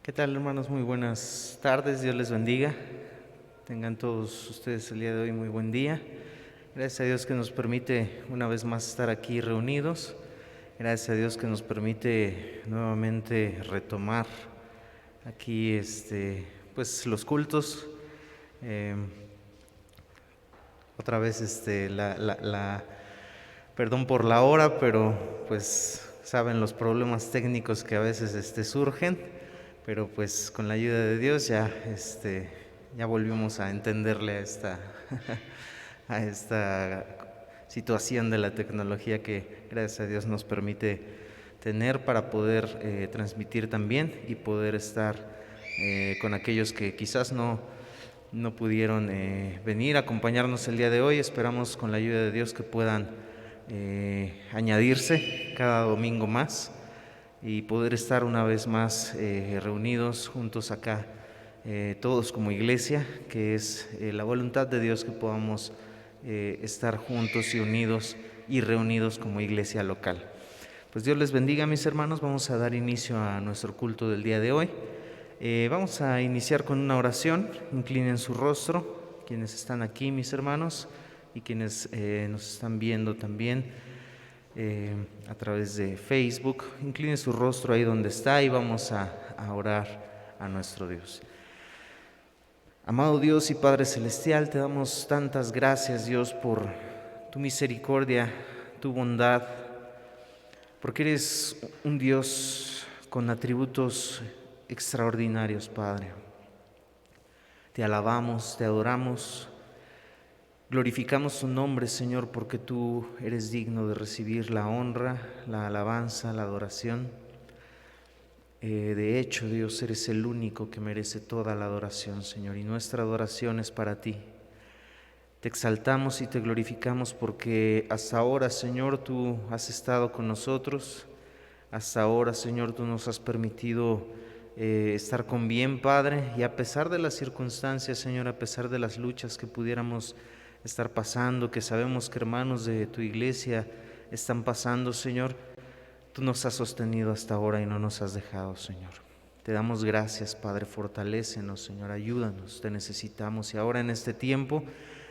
¿Qué tal, hermanos? Muy buenas tardes, Dios les bendiga. Tengan todos ustedes el día de hoy muy buen día. Gracias a Dios que nos permite una vez más estar aquí reunidos. Gracias a Dios que nos permite nuevamente retomar aquí pues los cultos. Otra vez perdón por la hora, pero pues saben los problemas técnicos que a veces surgen, pero pues con la ayuda de Dios ya volvimos a entenderle a esta a esta situación de la tecnología que gracias a Dios nos permite tener para poder transmitir también y poder estar con aquellos que quizás no pudieron venir a acompañarnos el día de hoy. Esperamos con la ayuda de Dios que puedan añadirse cada domingo más y poder estar una vez más reunidos juntos acá, todos como iglesia, que es la voluntad de Dios que podamos estar juntos y unidos y reunidos como iglesia local. Pues Dios les bendiga, mis hermanos. Vamos a dar inicio a nuestro culto del día de hoy. Vamos a iniciar con una oración. Inclinen su rostro, quienes están aquí, mis hermanos, y quienes nos están viendo también a través de Facebook. Incline su rostro ahí donde está y vamos a orar a nuestro Dios. Amado Dios y Padre Celestial, te damos tantas gracias, Dios, por tu misericordia, tu bondad, porque eres un Dios con atributos extraordinarios, Padre. Te alabamos, te adoramos, glorificamos tu nombre, Señor, porque tú eres digno de recibir la honra, la alabanza, la adoración. De hecho, Dios, eres el único que merece toda la adoración, Señor, y nuestra adoración es para ti. Te exaltamos y te glorificamos porque hasta ahora, Señor, tú has estado con nosotros. Hasta ahora, Señor, tú nos has permitido estar con bien, Padre, y a pesar de las circunstancias, Señor, a pesar de las luchas que pudiéramos estar pasando, que sabemos que hermanos de tu iglesia están pasando, Señor, tú nos has sostenido hasta ahora y no nos has dejado, Señor. Te damos gracias, Padre, fortalécenos, Señor, ayúdanos, te necesitamos. Y ahora en este tiempo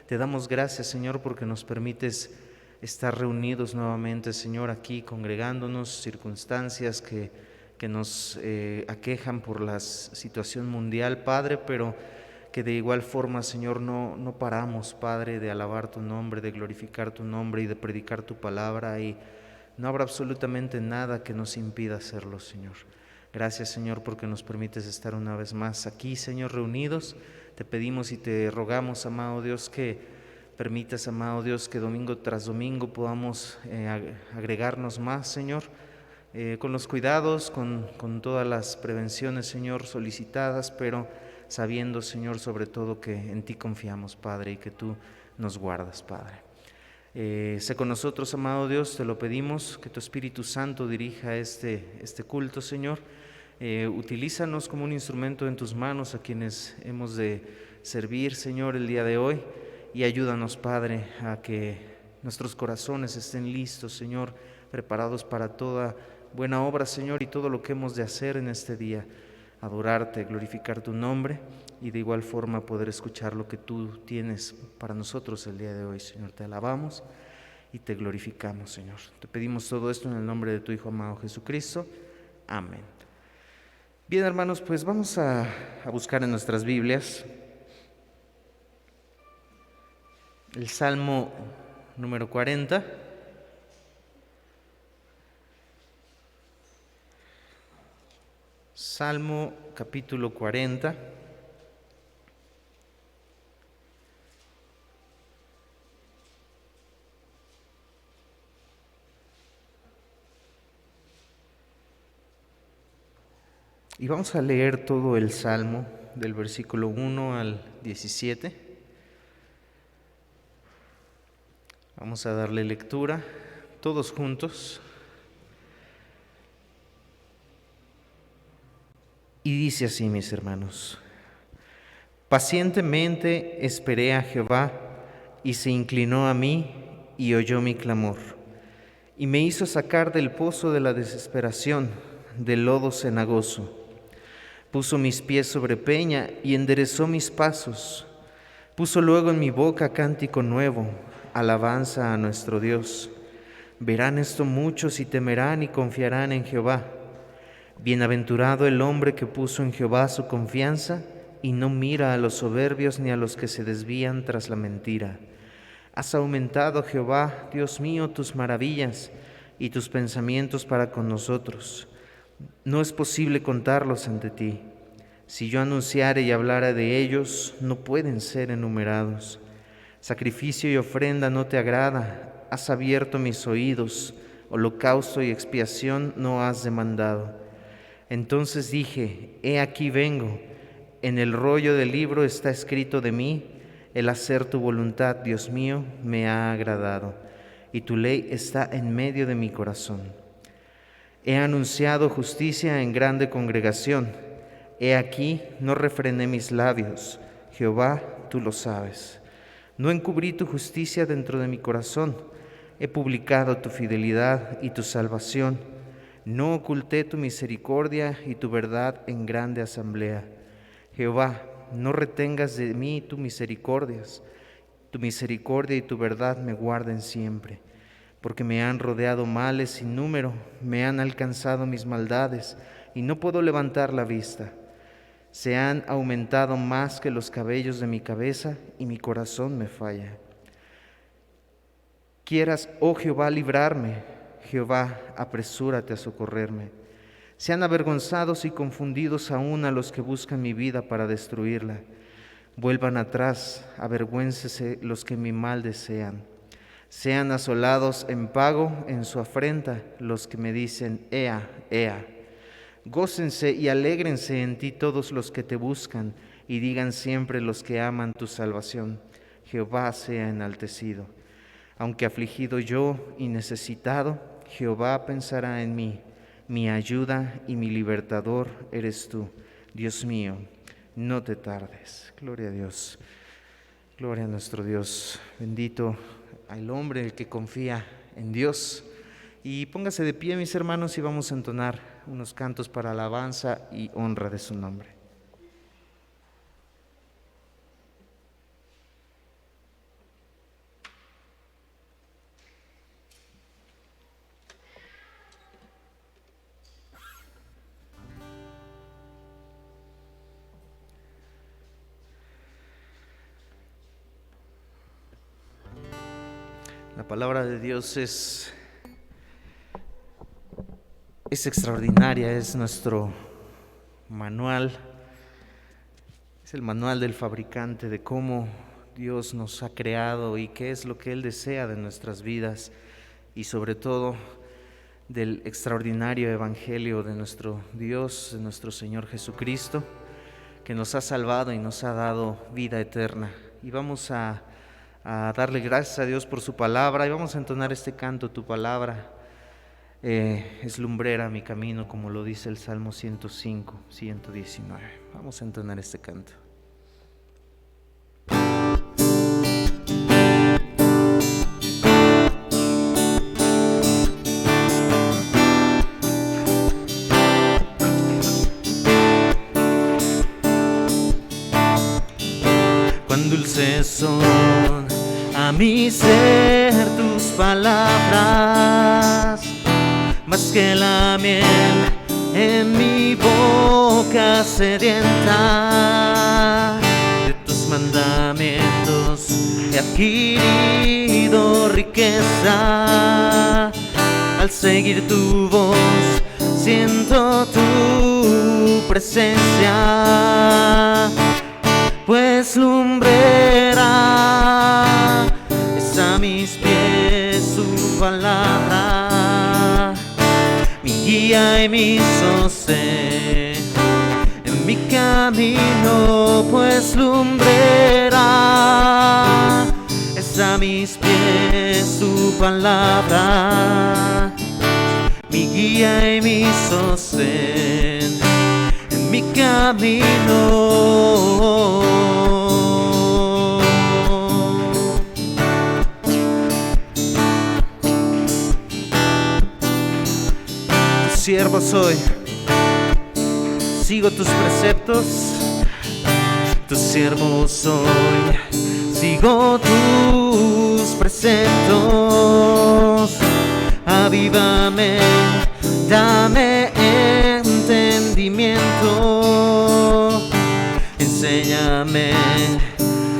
te damos gracias, Señor, porque nos permites estar reunidos nuevamente, Señor, aquí congregándonos, circunstancias que nos aquejan por la situación mundial, Padre, pero que de igual forma, Señor, no paramos, Padre, de alabar tu nombre, de glorificar tu nombre y de predicar tu palabra, y no habrá absolutamente nada que nos impida hacerlo, Señor. Gracias, Señor, porque nos permites estar una vez más aquí, Señor, reunidos. Te pedimos y te rogamos, amado Dios, que permitas, amado Dios, que domingo tras domingo podamos agregarnos más, Señor, con los cuidados, con todas las prevenciones, Señor, solicitadas, pero sabiendo, Señor, sobre todo que en ti confiamos, Padre, y que tú nos guardas, Padre. Sé con nosotros, amado Dios, te lo pedimos, que tu Espíritu Santo dirija este culto, Señor. Utilízanos como un instrumento en tus manos a quienes hemos de servir, Señor, el día de hoy, y ayúdanos, Padre, a que nuestros corazones estén listos, Señor, preparados para toda buena obra, Señor, y todo lo que hemos de hacer en este día, adorarte, glorificar tu nombre y de igual forma poder escuchar lo que tú tienes para nosotros el día de hoy, Señor. Te alabamos y te glorificamos, Señor. Te pedimos todo esto en el nombre de tu Hijo amado Jesucristo. Amén. Bien, hermanos, pues vamos a buscar en nuestras Biblias el Salmo número 40. Salmo capítulo 40. Y vamos a leer todo el Salmo del versículo 1 al 17. Vamos a darle lectura todos juntos. Y dice así, mis hermanos: pacientemente esperé a Jehová, y se inclinó a mí y oyó mi clamor, y me hizo sacar del pozo de la desesperación, del lodo cenagoso. Puso mis pies sobre peña y enderezó mis pasos. Puso luego en mi boca cántico nuevo, alabanza a nuestro Dios. Verán esto muchos y temerán y confiarán en Jehová. Bienaventurado el hombre que puso en Jehová su confianza y no mira a los soberbios ni a los que se desvían tras la mentira. Has aumentado, Jehová, Dios mío, tus maravillas y tus pensamientos para con nosotros. No es posible contarlos ante ti. Si yo anunciare y hablara de ellos, no pueden ser enumerados. Sacrificio y ofrenda no te agrada. Has abierto mis oídos. Holocausto y expiación no has demandado. Entonces dije: he aquí vengo. En el rollo del libro está escrito de mí: el hacer tu voluntad, Dios mío, me ha agradado, y tu ley está en medio de mi corazón. He anunciado justicia en grande congregación. He aquí, no refrené mis labios. Jehová, tú lo sabes. No encubrí tu justicia dentro de mi corazón. He publicado tu fidelidad y tu salvación. No oculté tu misericordia y tu verdad en grande asamblea. Jehová, no retengas de mí tu misericordia y tu verdad me guarden siempre. Porque me han rodeado males sin número, me han alcanzado mis maldades, y no puedo levantar la vista. Se han aumentado más que los cabellos de mi cabeza, y mi corazón me falla. Quieras, oh Jehová, librarme. Jehová, apresúrate a socorrerme. Sean avergonzados y confundidos aún a los que buscan mi vida para destruirla. Vuelvan atrás, avergüéncese los que mi mal desean. Sean asolados en pago en su afrenta los que me dicen: Ea, Ea. Gócense y alégrense en ti todos los que te buscan, y digan siempre los que aman tu salvación: Jehová sea enaltecido. Aunque afligido yo y necesitado, Jehová pensará en mí. Mi ayuda y mi libertador eres tú. Dios mío, no te tardes. Gloria a Dios. Gloria a nuestro Dios. Bendito al hombre el que confía en Dios. Y póngase de pie, mis hermanos, y vamos a entonar unos cantos para alabanza y honra de su nombre. La palabra de Dios es extraordinaria, es nuestro manual, es el manual del fabricante de cómo Dios nos ha creado y qué es lo que Él desea de nuestras vidas, y sobre todo del extraordinario evangelio de nuestro Dios, de nuestro Señor Jesucristo, que nos ha salvado y nos ha dado vida eterna. Y vamos a darle gracias a Dios por su palabra, y vamos a entonar este canto: tu palabra es lumbrera mi camino, como lo dice el Salmo 105, 119. Vamos a entonar este canto. Cuán dulces son a mi ser tus palabras, más que la miel en mi boca sedienta. De tus mandamientos he adquirido riqueza. Al seguir tu voz siento tu presencia, pues lumbrera es a mis pies su palabra, mi guía y mi sostén en mi camino, pues lumbrera es a mis pies su palabra, mi guía y mi sostén en mi camino. Tu siervo soy, sigo tus preceptos, tu siervo soy, sigo tus preceptos. Avívame, dame entendimiento, enséñame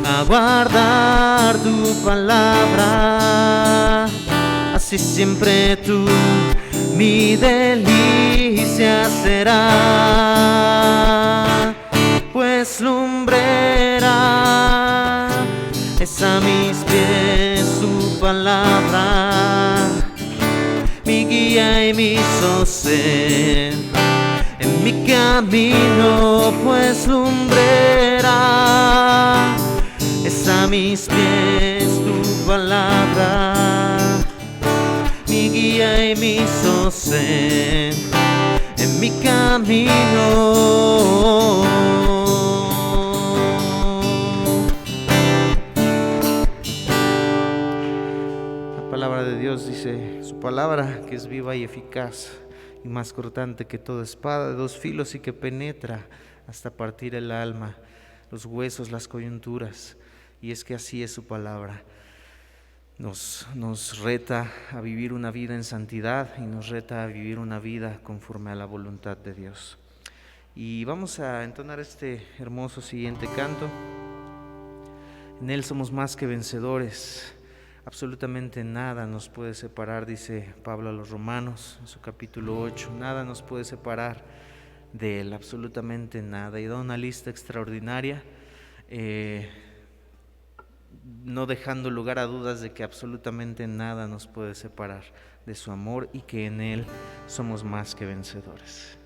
a guardar tu palabra, así siempre tú mi delicia será, pues lumbrera es a mis pies su palabra, mi guía y mi sostén en mi camino, pues lumbrera es a mis pies tu palabra, mi guía y mi sostén en mi camino. La palabra de Dios dice, su palabra que es viva y eficaz y más cortante que toda espada de dos filos y que penetra hasta partir el alma, los huesos, las coyunturas. Y es que así es su palabra. Nos reta a vivir una vida en santidad y nos reta a vivir una vida conforme a la voluntad de Dios. Y vamos a entonar este hermoso siguiente canto. En Él somos más que vencedores. Absolutamente nada nos puede separar, dice Pablo a los Romanos en su capítulo 8. Nada nos puede separar de Él, absolutamente nada. Y da una lista extraordinaria, no dejando lugar a dudas de que absolutamente nada nos puede separar de su amor y que en Él somos más que vencedores.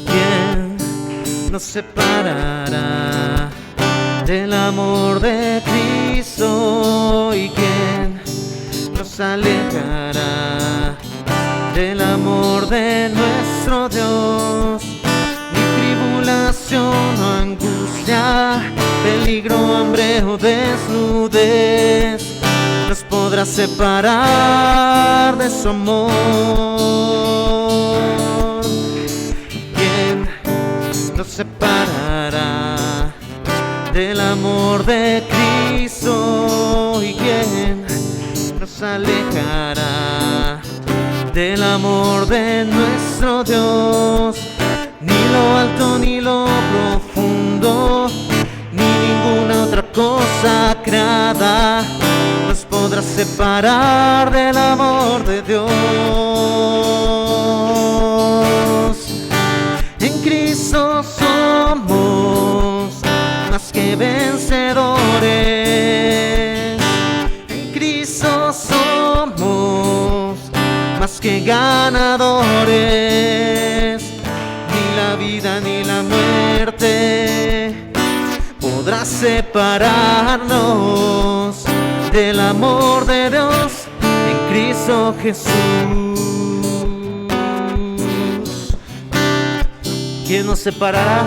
¿Quién nos separará del amor de Cristo? ¿Y quién nos alejará del amor de nuestro Dios? Ni tribulación o angustia, peligro, hambre o desnudez nos podrá separar de su amor. ¿Quién nos separará del amor de Cristo? ¿Y quién nos alejará del amor de nuestro Dios? Ni lo alto ni lo profundo, ni ninguna otra cosa creada nos podrá separar del amor de Dios. En Cristo somos más que vencedores, en Cristo somos más que ganadores. Ni la vida ni la muerte podrá separarnos del amor de Dios en Cristo Jesús. ¿Quién nos separará?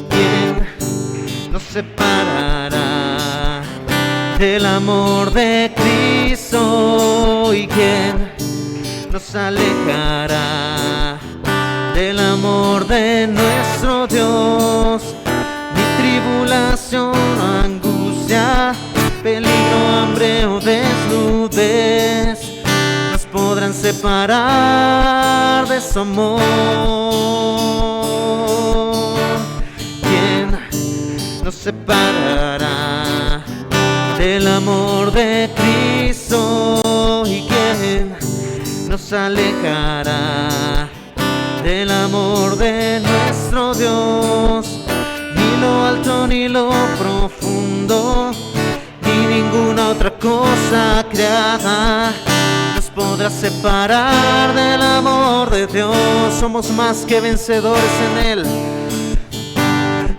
¿Quién nos separará del amor de Cristo? ¿Y quién nos alejará del amor de nuestro Dios? Ni tribulación, angustia, peligro, hambre o desnudez nos podrán separar de su amor. ¿Quién nos separará del amor de Cristo? ¿Y quién nos alejará del amor de nuestro Dios? Ni lo alto ni lo profundo, ni ninguna otra cosa creada nos podrá separar del amor de Dios. Somos más que vencedores en Él.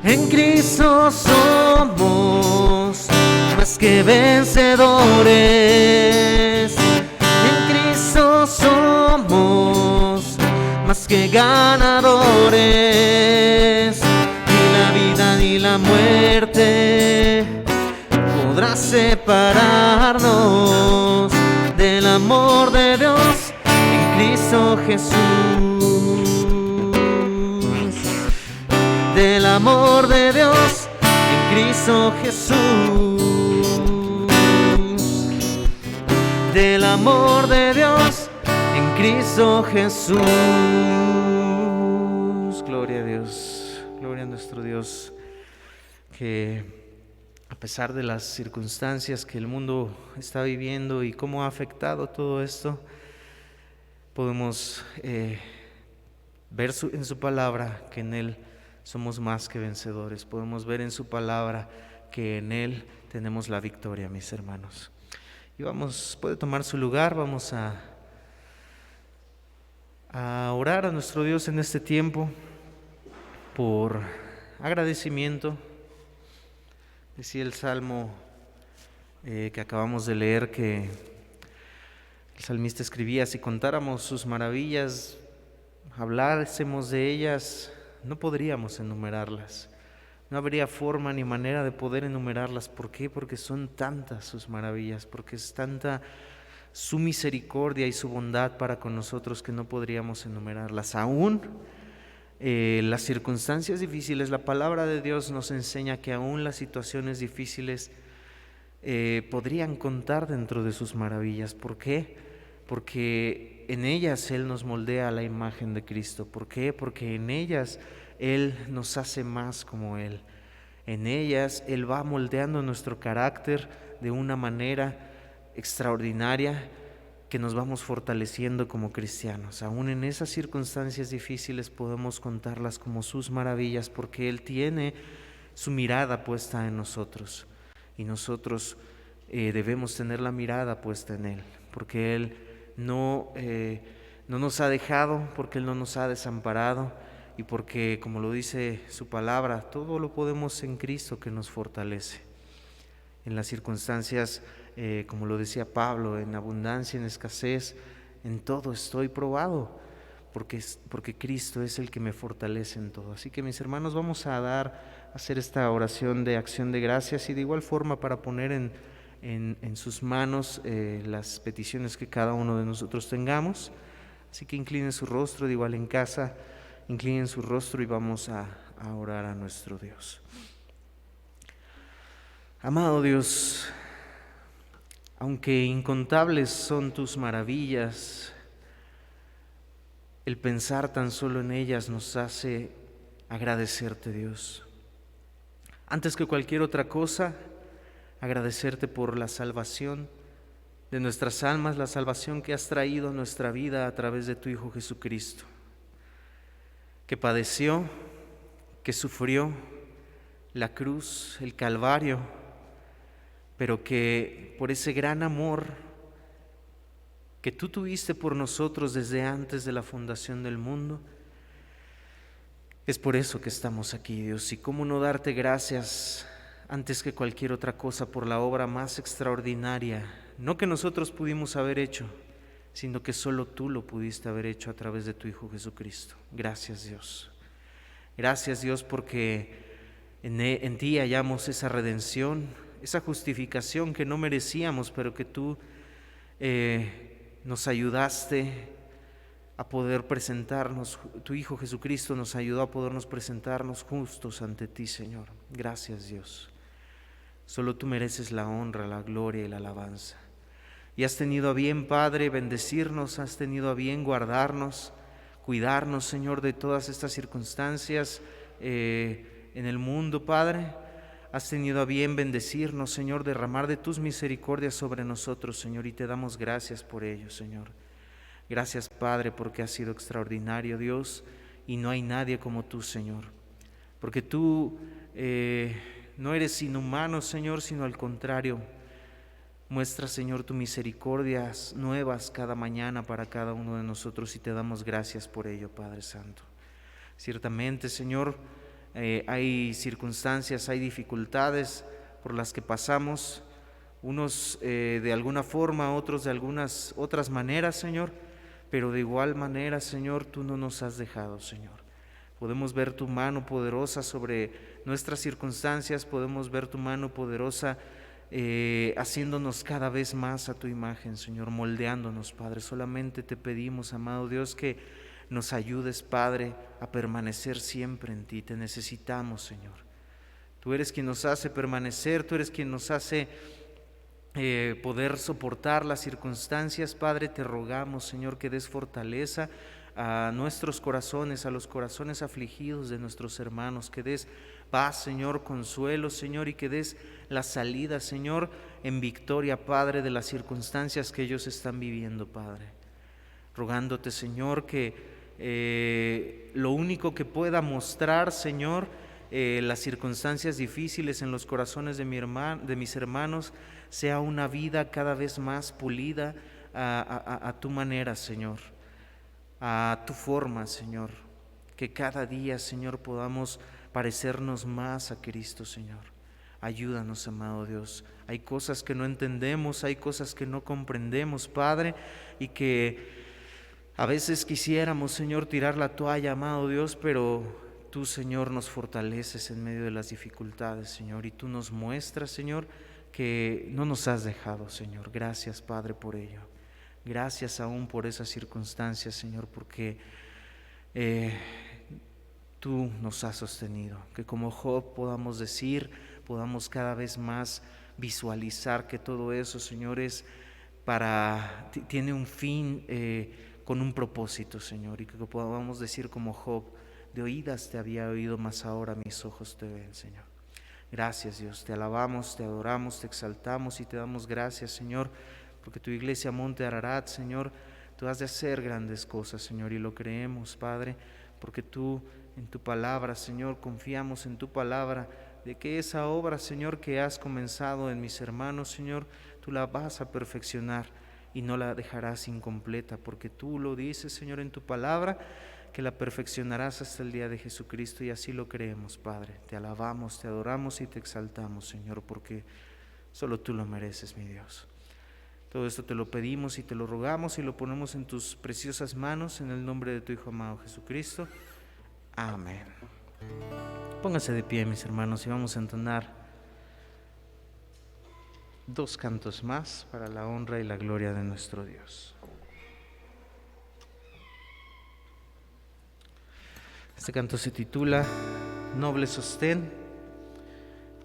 En Cristo somos más que vencedores. En Cristo somos más que ganadores, ni la vida ni la muerte podrá separarnos del amor de Dios en Cristo Jesús. Del amor de Dios en Cristo Jesús. Del amor de Dios en Cristo Jesús. Gloria a Dios, gloria a nuestro Dios, que a pesar de las circunstancias que el mundo está viviendo y cómo ha afectado todo esto, podemos ver en su palabra que en Él somos más que vencedores. Podemos ver en su palabra que en Él tenemos la victoria, mis hermanos. Y puede tomar su lugar, vamos a orar a nuestro Dios en este tiempo por agradecimiento. Decía el Salmo que acabamos de leer que el salmista escribía: si contáramos sus maravillas, hablásemos de ellas, no podríamos enumerarlas. No habría forma ni manera de poder enumerarlas. ¿Por qué? Porque son tantas sus maravillas, porque es tanta su misericordia y su bondad para con nosotros que no podríamos enumerarlas. Aún las circunstancias difíciles, la palabra de Dios nos enseña que aún las situaciones difíciles podrían contar dentro de sus maravillas. ¿Por qué? Porque en ellas Él nos moldea a la imagen de Cristo. ¿Por qué? Porque en ellas Él nos hace más como Él. En ellas Él va moldeando nuestro carácter de una manera extraordinaria que nos vamos fortaleciendo como cristianos. Aún en esas circunstancias difíciles podemos contarlas como sus maravillas, porque Él tiene su mirada puesta en nosotros y nosotros debemos tener la mirada puesta en Él, porque Él no nos ha dejado, porque Él no nos ha desamparado y porque, como lo dice su palabra, todo lo podemos en Cristo que nos fortalece. En las circunstancias, como lo decía Pablo, en abundancia, en escasez, en todo estoy probado, porque Cristo es el que me fortalece en todo. Así que, mis hermanos, vamos a hacer esta oración de acción de gracias y de igual forma para poner en sus manos las peticiones que cada uno de nosotros tengamos. Así que inclinen su rostro, de igual en casa, inclinen su rostro y vamos a orar a nuestro Dios. Amado Dios, aunque incontables son tus maravillas, el pensar tan solo en ellas nos hace agradecerte, Dios. Antes que cualquier otra cosa, agradecerte por la salvación de nuestras almas, la salvación que has traído a nuestra vida a través de tu Hijo Jesucristo, que padeció, que sufrió la cruz, el Calvario, pero que por ese gran amor que tú tuviste por nosotros desde antes de la fundación del mundo, es por eso que estamos aquí, Dios. Y cómo no darte gracias antes que cualquier otra cosa por la obra más extraordinaria, no que nosotros pudimos haber hecho, sino que solo tú lo pudiste haber hecho a través de tu Hijo Jesucristo. Gracias, Dios. Gracias, Dios, porque en ti hallamos esa redención, esa justificación que no merecíamos, pero que tú nos ayudaste a poder presentarnos. Tu Hijo Jesucristo nos ayudó a podernos presentarnos justos ante ti, Señor. Gracias, Dios. Solo tú mereces la honra, la gloria y la alabanza. Y has tenido a bien, Padre, bendecirnos, has tenido a bien guardarnos, cuidarnos, Señor, de todas estas circunstancias en el mundo, Padre. Has tenido a bien bendecirnos, Señor, derramar de tus misericordias sobre nosotros, Señor, y te damos gracias por ello, Señor. Gracias, Padre, porque has sido extraordinario, Dios, y no hay nadie como tú, Señor. Porque tú no eres inhumano, Señor, sino al contrario. Muestra, Señor, tus misericordias nuevas cada mañana para cada uno de nosotros y te damos gracias por ello, Padre Santo. Ciertamente, Señor, hay circunstancias, hay dificultades por las que pasamos, unos de alguna forma, otros de algunas otras maneras, Señor, pero de igual manera, Señor, tú no nos has dejado, Señor. Podemos ver tu mano poderosa sobre nuestras circunstancias, podemos ver tu mano poderosa haciéndonos cada vez más a tu imagen, Señor, moldeándonos, Padre. Solamente te pedimos, amado Dios, que nos ayudes, Padre, a permanecer siempre en ti. Te necesitamos, Señor. Tú eres quien nos hace permanecer, tú eres quien nos hace poder soportar las circunstancias. Padre, te rogamos, Señor, que des fortaleza a nuestros corazones, a los corazones afligidos de nuestros hermanos, que des paz, Señor, consuelo, Señor, y que des la salida, Señor, en victoria, Padre, de las circunstancias que ellos están viviendo, Padre. Rogándote, Señor, que lo único que pueda mostrar, Señor, las circunstancias difíciles en los corazones de mis hermanos, sea una vida cada vez más pulida a tu manera, Señor, a tu forma, Señor. Que cada día, Señor, podamos parecernos más a Cristo, Señor. Ayúdanos, amado Dios. Hay cosas que no entendemos, hay cosas que no comprendemos, Padre, y que a veces quisiéramos, Señor, tirar la toalla, amado Dios, pero tú, Señor, nos fortaleces en medio de las dificultades, Señor, y tú nos muestras, Señor, que no nos has dejado, Señor. Gracias, Padre, por ello. Gracias aún por esas circunstancias, Señor, porque tú nos has sostenido. Que como Job podamos decir, podamos cada vez más visualizar que todo eso, Señor, tiene un fin con un propósito, Señor, y que podamos decir como Job: de oídas te había oído, mas ahora mis ojos te ven, Señor. Gracias, Dios, te alabamos, te adoramos, te exaltamos y te damos gracias, Señor, porque tu iglesia Monte Ararat, Señor, tú has de hacer grandes cosas, Señor, y lo creemos, Padre, porque tú en tu palabra, Señor, confiamos en tu palabra, de que esa obra, Señor, que has comenzado en mis hermanos, Señor, tú la vas a perfeccionar y no la dejarás incompleta, porque tú lo dices, Señor, en tu palabra, que la perfeccionarás hasta el día de Jesucristo, y así lo creemos, Padre. Te alabamos, te adoramos y te exaltamos, Señor, porque solo tú lo mereces, mi Dios. Todo esto te lo pedimos y te lo rogamos y lo ponemos en tus preciosas manos, en el nombre de tu Hijo amado Jesucristo. Amén. Pónganse de pie, mis hermanos, y vamos a entonar 2 cantos más para la honra y la gloria de nuestro Dios. Este canto se titula Noble Sostén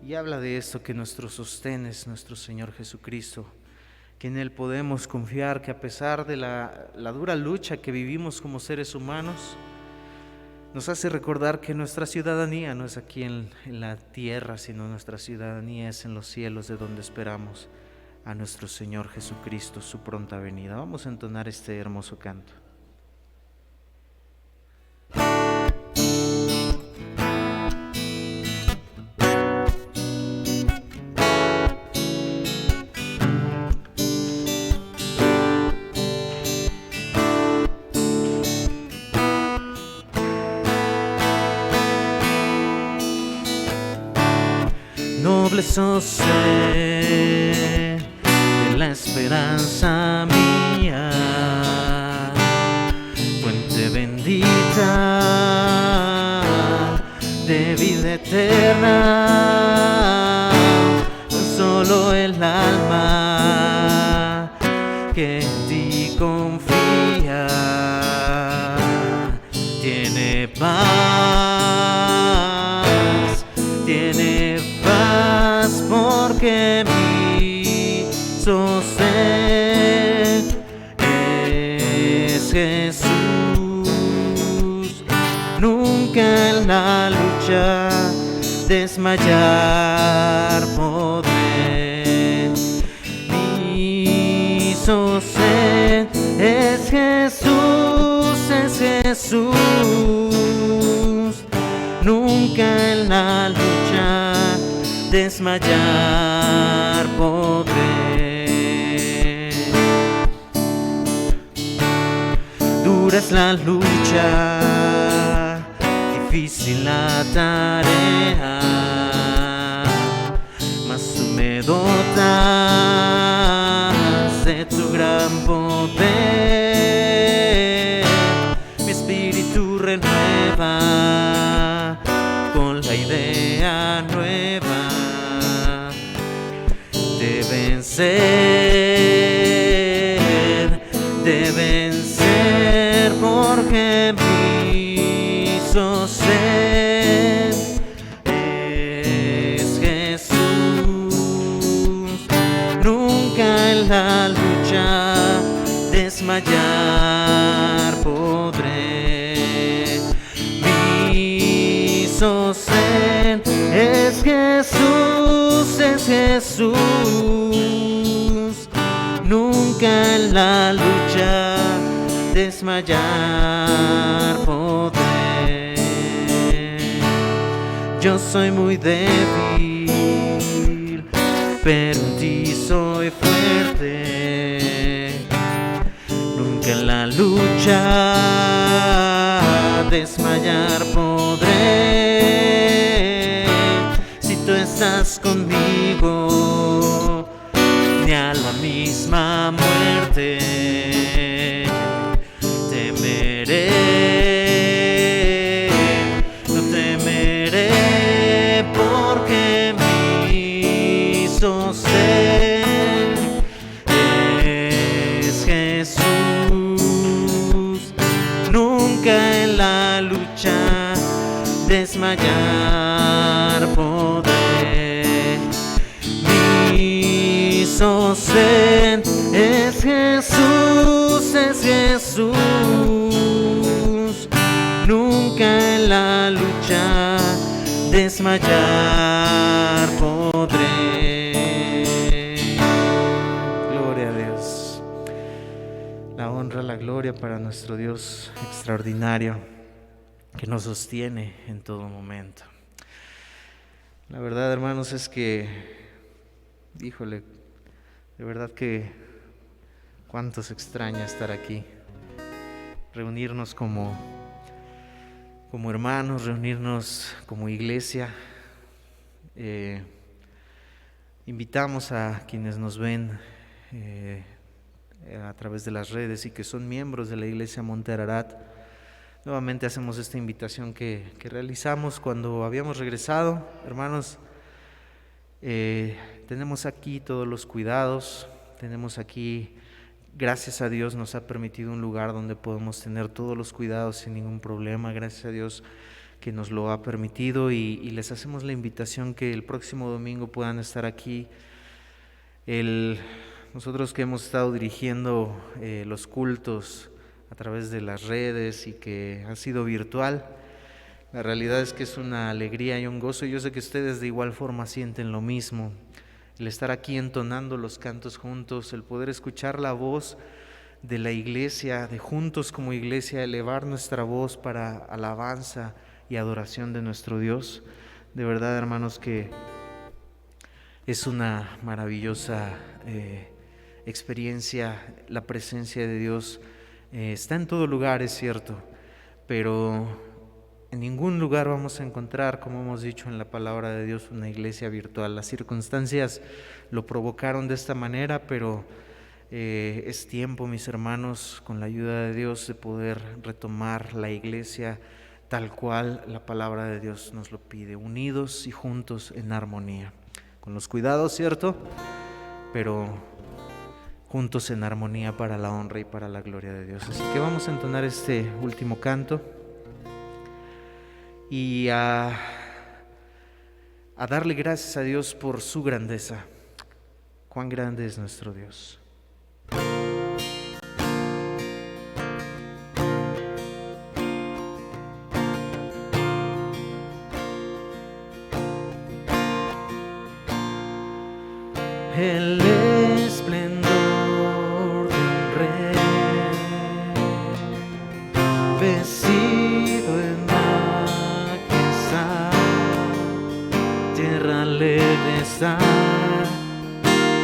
y habla de esto, que nuestro sostén es nuestro Señor Jesucristo, que en Él podemos confiar, que a pesar de la dura lucha que vivimos como seres humanos, nos hace recordar que nuestra ciudadanía no es aquí en la tierra, sino nuestra ciudadanía es en los cielos, de donde esperamos a nuestro Señor Jesucristo, su pronta venida. Vamos a entonar este hermoso canto. Noble sostén de la esperanza mía, fuente bendita de vida eterna, solo el alma que en ti confía tiene paz, porque mi sostén es Jesús. Nunca en la lucha desmayar podré. Mi sostén es Jesús, es Jesús. Nunca en la lucha desmayar podré. Dura es la lucha, difícil la tarea, mas tú me dotas de tu gran poder. esta idea nueva de vencer porque me hizo ser. Es Jesús, nunca en la lucha desmayar podré. Me hizo ser. Es Jesús, es Jesús, nunca en la lucha desmayar podré. Yo soy muy débil, pero en ti soy fuerte. Nunca en la lucha desmayar podré. Si tú estás conmigo, ni a la misma muerte temeré. No temeré porque me hizo ser. Es Jesús, nunca en la lucha desmayar podré. Me hizo ser. Es Jesús, es Jesús, nunca en la lucha desmayar podré. Gloria a Dios. La honra, la gloria para nuestro Dios extraordinario, que nos sostiene en todo momento. La verdad, hermanos, es que, híjole, de verdad que cuánto se extraña estar aquí, reunirnos como hermanos, reunirnos como iglesia. Invitamos a quienes nos ven a través de las redes y que son miembros de la iglesia Monte Ararat. Nuevamente hacemos esta invitación que realizamos cuando habíamos regresado. Hermanos, tenemos aquí todos los cuidados, tenemos aquí, gracias a Dios, nos ha permitido un lugar donde podemos tener todos los cuidados sin ningún problema. Gracias a Dios que nos lo ha permitido y les hacemos la invitación que el próximo domingo puedan estar aquí. Nosotros que hemos estado dirigiendo los cultos a través de las redes y que ha sido virtual, la realidad es que es una alegría y un gozo. Yo sé que ustedes de igual forma sienten lo mismo. El estar aquí entonando los cantos juntos, el poder escuchar la voz de la iglesia, de juntos como iglesia, elevar nuestra voz para alabanza y adoración de nuestro Dios. De verdad, hermanos, que es una maravillosa experiencia. La presencia de Dios está en todo lugar, es cierto, pero en ningún lugar vamos a encontrar, como hemos dicho en la palabra de Dios, una iglesia virtual. Las circunstancias lo provocaron de esta manera, pero es tiempo, mis hermanos, con la ayuda de Dios, de poder retomar la iglesia tal cual la palabra de Dios nos lo pide, unidos y juntos en armonía, con los cuidados, ¿cierto? Pero juntos en armonía para la honra y para la gloria de Dios. Así que vamos a entonar este último canto y a darle gracias a Dios por su grandeza. Cuán grande es nuestro Dios. El esplendor de un rey, vestido en majestad, tierra alegre está,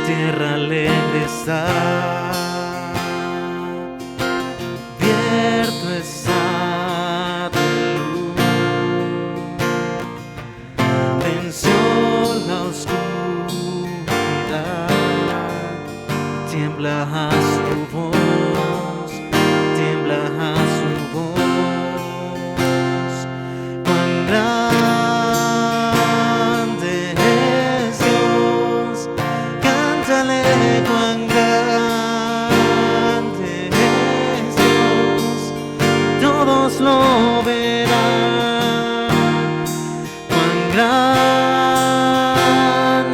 tierra alegre está, abierto está de luz, venció la oscuridad, tiembla a su voz, tiembla a su voz. Cuán grande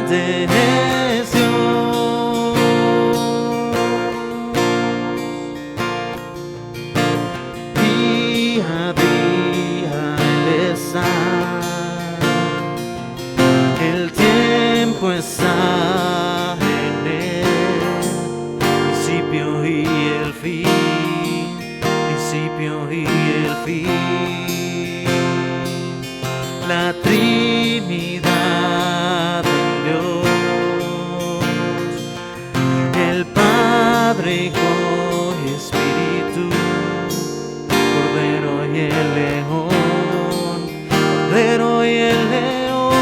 grande es Dios. Día a día Él está, el tiempo está en Él, principio y el fin, principio y el fin. La Trinidad en Dios, el Padre, Hijo y Espíritu, Cordero y el León, Cordero y el León.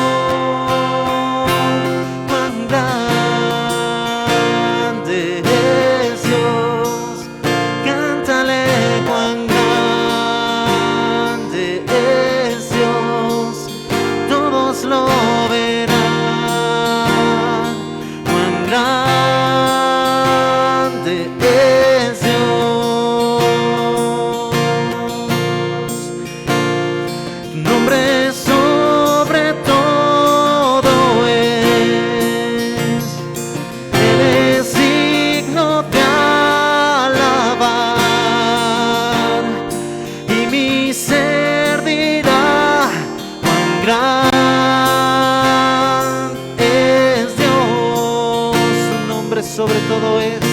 Cuán grande es Dios, cántale, cuán grande es Dios, todos lo verán. Cuán grande es Dios, tu nombre sobre todo es, Él es digno de alabar, y mi ser dirá, cuán grande es Dios. Su nombre sobre todo es, su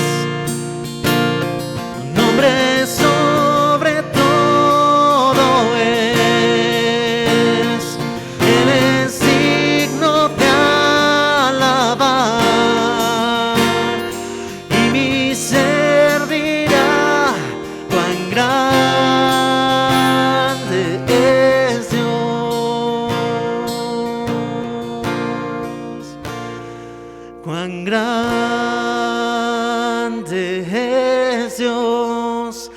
nombre sobre todo es, Él es digno de alabar, y mi ser dirá, cuán grande es Dios, cuán grande es Dios.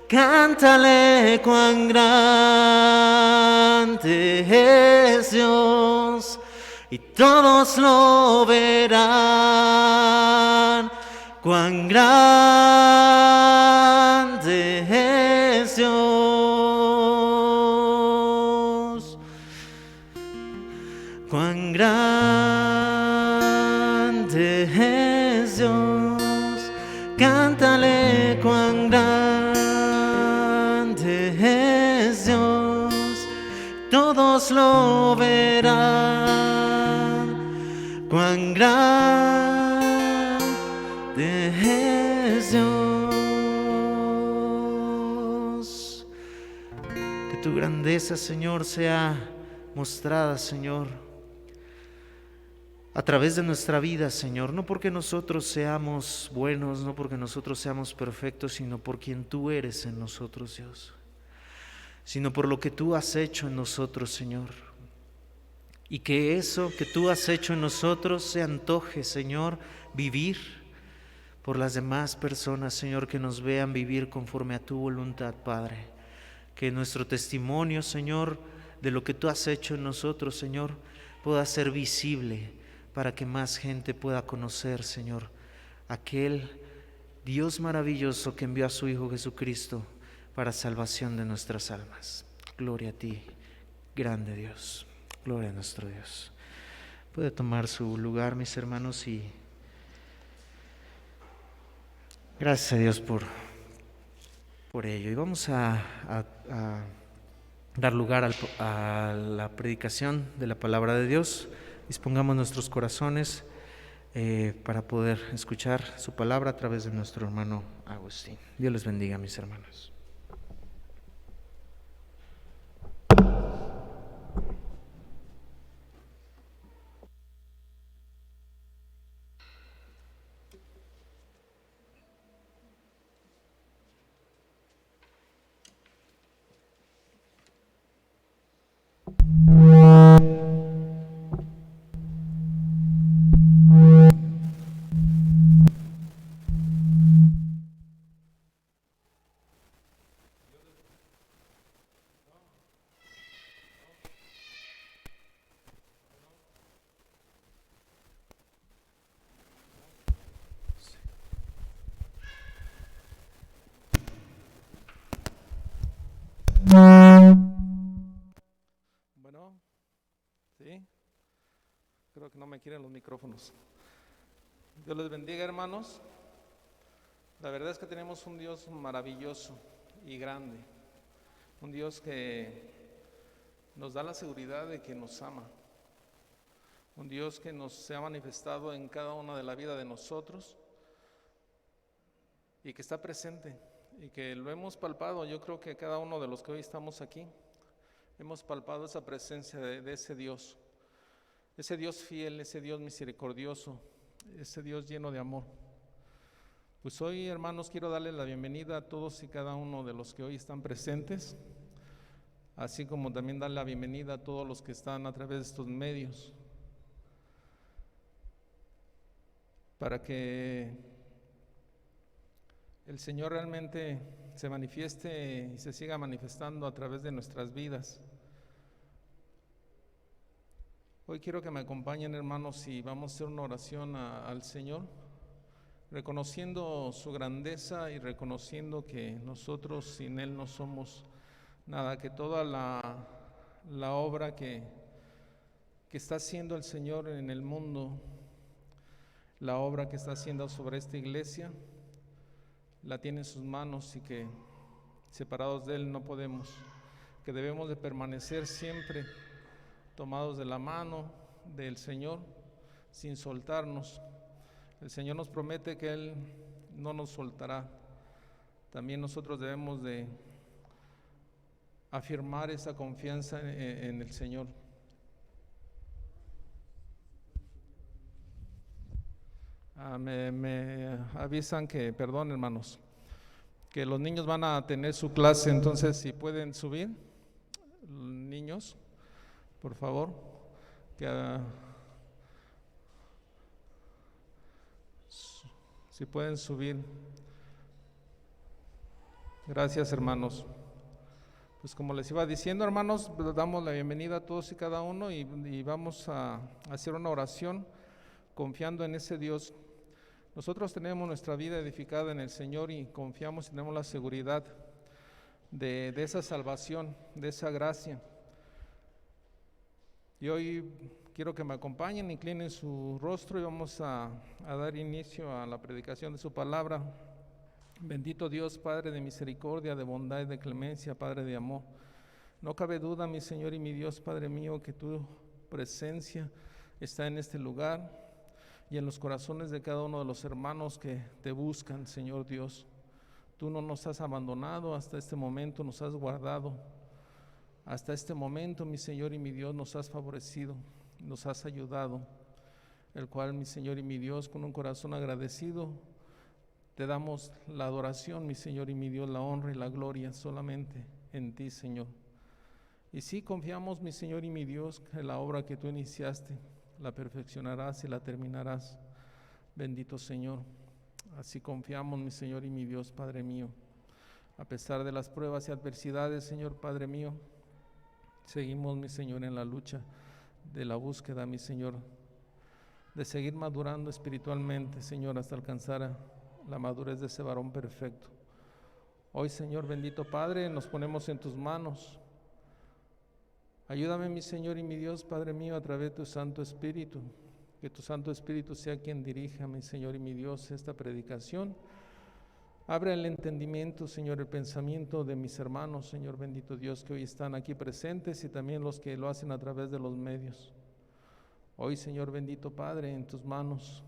Cántale, cuán grande es Dios, y todos lo verán. Cuán grande es Dios, cuán grande es Dios. Cántale, cuán grande es Dios, todos lo verán. Cuán grande es Dios. Que tu grandeza, Señor, sea mostrada, Señor, a través de nuestra vida, Señor, no porque nosotros seamos buenos, no porque nosotros seamos perfectos, sino por quien tú eres en nosotros, Dios, sino por lo que tú has hecho en nosotros, Señor. Y que eso que tú has hecho en nosotros se antoje, Señor, vivir por las demás personas, Señor, que nos vean vivir conforme a tu voluntad, Padre. Que nuestro testimonio, Señor, de lo que tú has hecho en nosotros, Señor, pueda ser visible para que más gente pueda conocer, Señor, aquel Dios maravilloso que envió a su Hijo Jesucristo para salvación de nuestras almas. Gloria a ti, grande Dios. Gloria a nuestro Dios. Puede tomar su lugar, mis hermanos, y gracias a Dios por ello. Y vamos a dar lugar a la predicación de la palabra de Dios. Dispongamos nuestros corazones para poder escuchar su palabra a través de nuestro hermano Agustín. Dios les bendiga, mis hermanos. Bueno, Creo que no me quieren los micrófonos. Dios les bendiga, hermanos. La verdad es que tenemos un Dios maravilloso y grande. Un Dios que nos da la seguridad de que nos ama. Un Dios que nos se ha manifestado en cada una de la vida de nosotros y que está presente y que lo hemos palpado. Yo creo que cada uno de los que hoy estamos aquí hemos palpado esa presencia de ese Dios fiel, ese Dios misericordioso, ese Dios lleno de amor. Pues hoy, hermanos, quiero darles la bienvenida a todos y cada uno de los que hoy están presentes, así como también dar la bienvenida a todos los que están a través de estos medios, para que el Señor realmente se manifieste y se siga manifestando a través de nuestras vidas. Hoy quiero que me acompañen, hermanos, y vamos a hacer una oración al Señor, reconociendo su grandeza y reconociendo que nosotros sin Él no somos nada, que toda la obra que está haciendo el Señor en el mundo, la obra que está haciendo sobre esta iglesia, la tiene en sus manos y que separados de Él no podemos, que debemos de permanecer siempre tomados de la mano del Señor sin soltarnos. El Señor nos promete que Él no nos soltará. También nosotros debemos de afirmar esa confianza en el Señor. Me avisan que, perdón, hermanos, que los niños van a tener su clase, entonces si pueden subir, niños, por favor, si pueden subir. Gracias, hermanos. Pues como les iba diciendo, hermanos, les damos la bienvenida a todos y cada uno y vamos a hacer una oración confiando en ese Dios. Nosotros tenemos nuestra vida edificada en el Señor y confiamos y tenemos la seguridad de esa salvación, de esa gracia. Y hoy quiero que me acompañen, inclinen su rostro y vamos a dar inicio a la predicación de su palabra. Bendito Dios, Padre de misericordia, de bondad y de clemencia, Padre de amor. No cabe duda, mi Señor y mi Dios, Padre mío, que tu presencia está en este lugar y en los corazones de cada uno de los hermanos que te buscan, Señor Dios. Tú no nos has abandonado hasta este momento, nos has guardado. Hasta este momento, mi Señor y mi Dios, nos has favorecido, nos has ayudado, el cual, mi Señor y mi Dios, con un corazón agradecido, te damos la adoración, mi Señor y mi Dios, la honra y la gloria solamente en ti, Señor. Y sí confiamos, mi Señor y mi Dios, que la obra que tú iniciaste la perfeccionarás y la terminarás. Bendito Señor. Así confiamos, mi Señor y mi Dios, Padre mío. A pesar de las pruebas y adversidades, Señor, Padre mío, seguimos, mi Señor, en la lucha de la búsqueda, mi Señor, de seguir madurando espiritualmente, Señor, hasta alcanzar la madurez de ese varón perfecto. Hoy, Señor, bendito Padre, nos ponemos en tus manos. Ayúdame, mi Señor y mi Dios, Padre mío, a través de tu Santo Espíritu, que tu Santo Espíritu sea quien dirija, mi Señor y mi Dios, esta predicación. Abre el entendimiento, Señor, el pensamiento de mis hermanos, Señor bendito Dios, que hoy están aquí presentes y también los que lo hacen a través de los medios. Hoy, Señor bendito Padre, en tus manos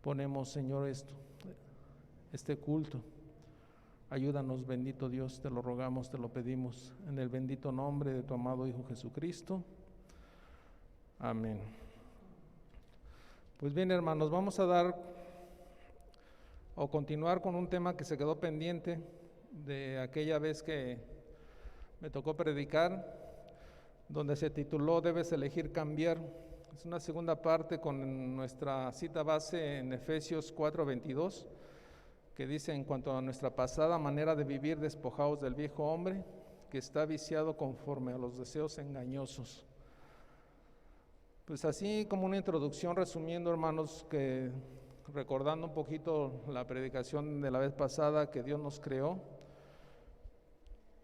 ponemos, Señor, este culto. Ayúdanos, bendito Dios, te lo rogamos, te lo pedimos, en el bendito nombre de tu amado Hijo Jesucristo. Amén. Pues bien, hermanos, vamos a continuar con un tema que se quedó pendiente de aquella vez que me tocó predicar, donde se tituló Debes elegir cambiar. Es una segunda parte con nuestra cita base en Efesios 4:22, que dice: en cuanto a nuestra pasada manera de vivir, despojaos del viejo hombre que está viciado conforme a los deseos engañosos. Pues así como una introducción, resumiendo, hermanos, que recordando un poquito la predicación de la vez pasada, que Dios nos creó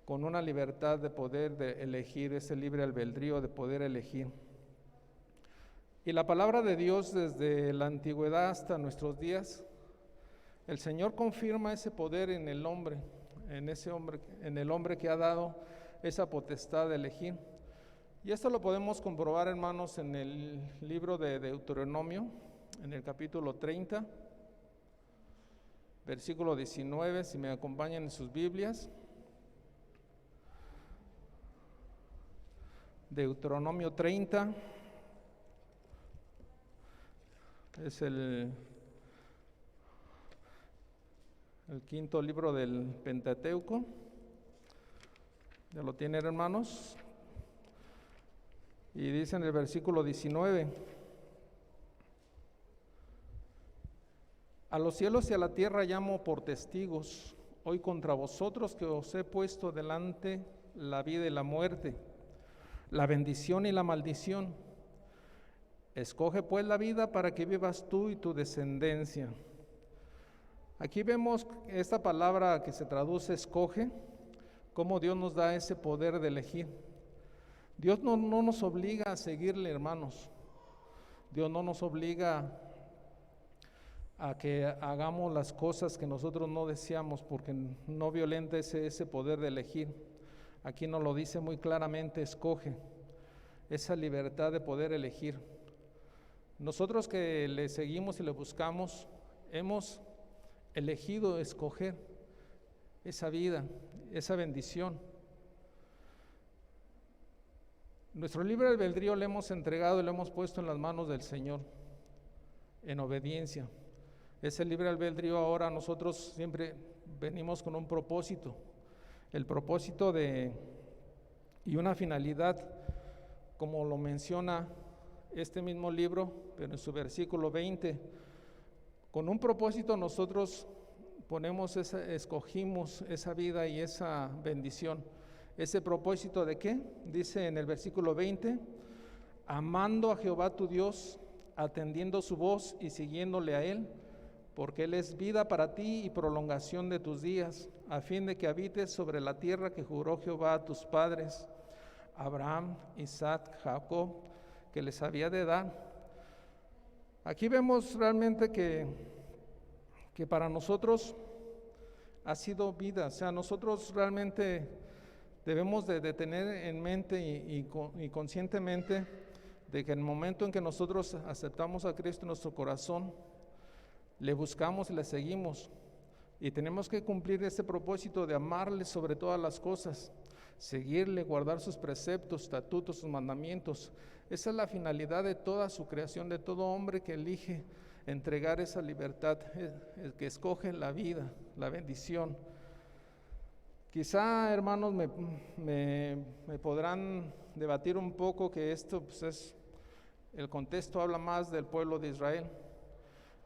con una libertad de poder de elegir, ese libre albedrío de poder elegir. Y la palabra de Dios desde la antigüedad hasta nuestros días, el Señor confirma ese poder en el hombre, en el hombre que ha dado esa potestad de elegir. Y esto lo podemos comprobar, hermanos, en el libro de Deuteronomio, en el capítulo 30, versículo 19, si me acompañan en sus Biblias. Deuteronomio 30, es el quinto libro del Pentateuco. ¿Ya lo tienen, hermanos? Y dice en el versículo 19: a los cielos y a la tierra llamo por testigos hoy contra vosotros, que os he puesto delante la vida y la muerte, la bendición y la maldición. Escoge pues la vida para que vivas tú y tu descendencia. Aquí vemos esta palabra que se traduce escoge, cómo Dios nos da ese poder de elegir. Dios no nos obliga a seguirle, hermanos. Dios no nos obliga a que hagamos las cosas que nosotros no deseamos, porque no violenta ese poder de elegir. Aquí nos lo dice muy claramente: escoge, esa libertad de poder elegir. Nosotros que le seguimos y le buscamos, hemos elegido escoger esa vida, esa bendición. Nuestro libre albedrío le hemos entregado y lo hemos puesto en las manos del Señor, en obediencia. Ese libre albedrío ahora nosotros siempre venimos con un propósito, el propósito y una finalidad, como lo menciona este mismo libro, pero en su versículo 20, con un propósito nosotros escogimos esa vida y esa bendición. ¿Ese propósito de qué? Dice en el versículo 20: amando a Jehová tu Dios, atendiendo su voz y siguiéndole a Él, porque Él es vida para ti y prolongación de tus días, a fin de que habites sobre la tierra que juró Jehová a tus padres, Abraham, Isaac, Jacob, que les había de dar. Aquí vemos realmente que para nosotros ha sido vida. O sea, nosotros realmente debemos de tener en mente y conscientemente de que en el momento en que nosotros aceptamos a Cristo en nuestro corazón, le buscamos y le seguimos, y tenemos que cumplir ese propósito de amarle sobre todas las cosas, seguirle, guardar sus preceptos, estatutos, sus mandamientos. Esa es la finalidad de toda su creación, de todo hombre que elige entregar esa libertad, el que escoge la vida, la bendición. Quizá, hermanos, me podrán debatir un poco que esto pues el contexto habla más del pueblo de Israel,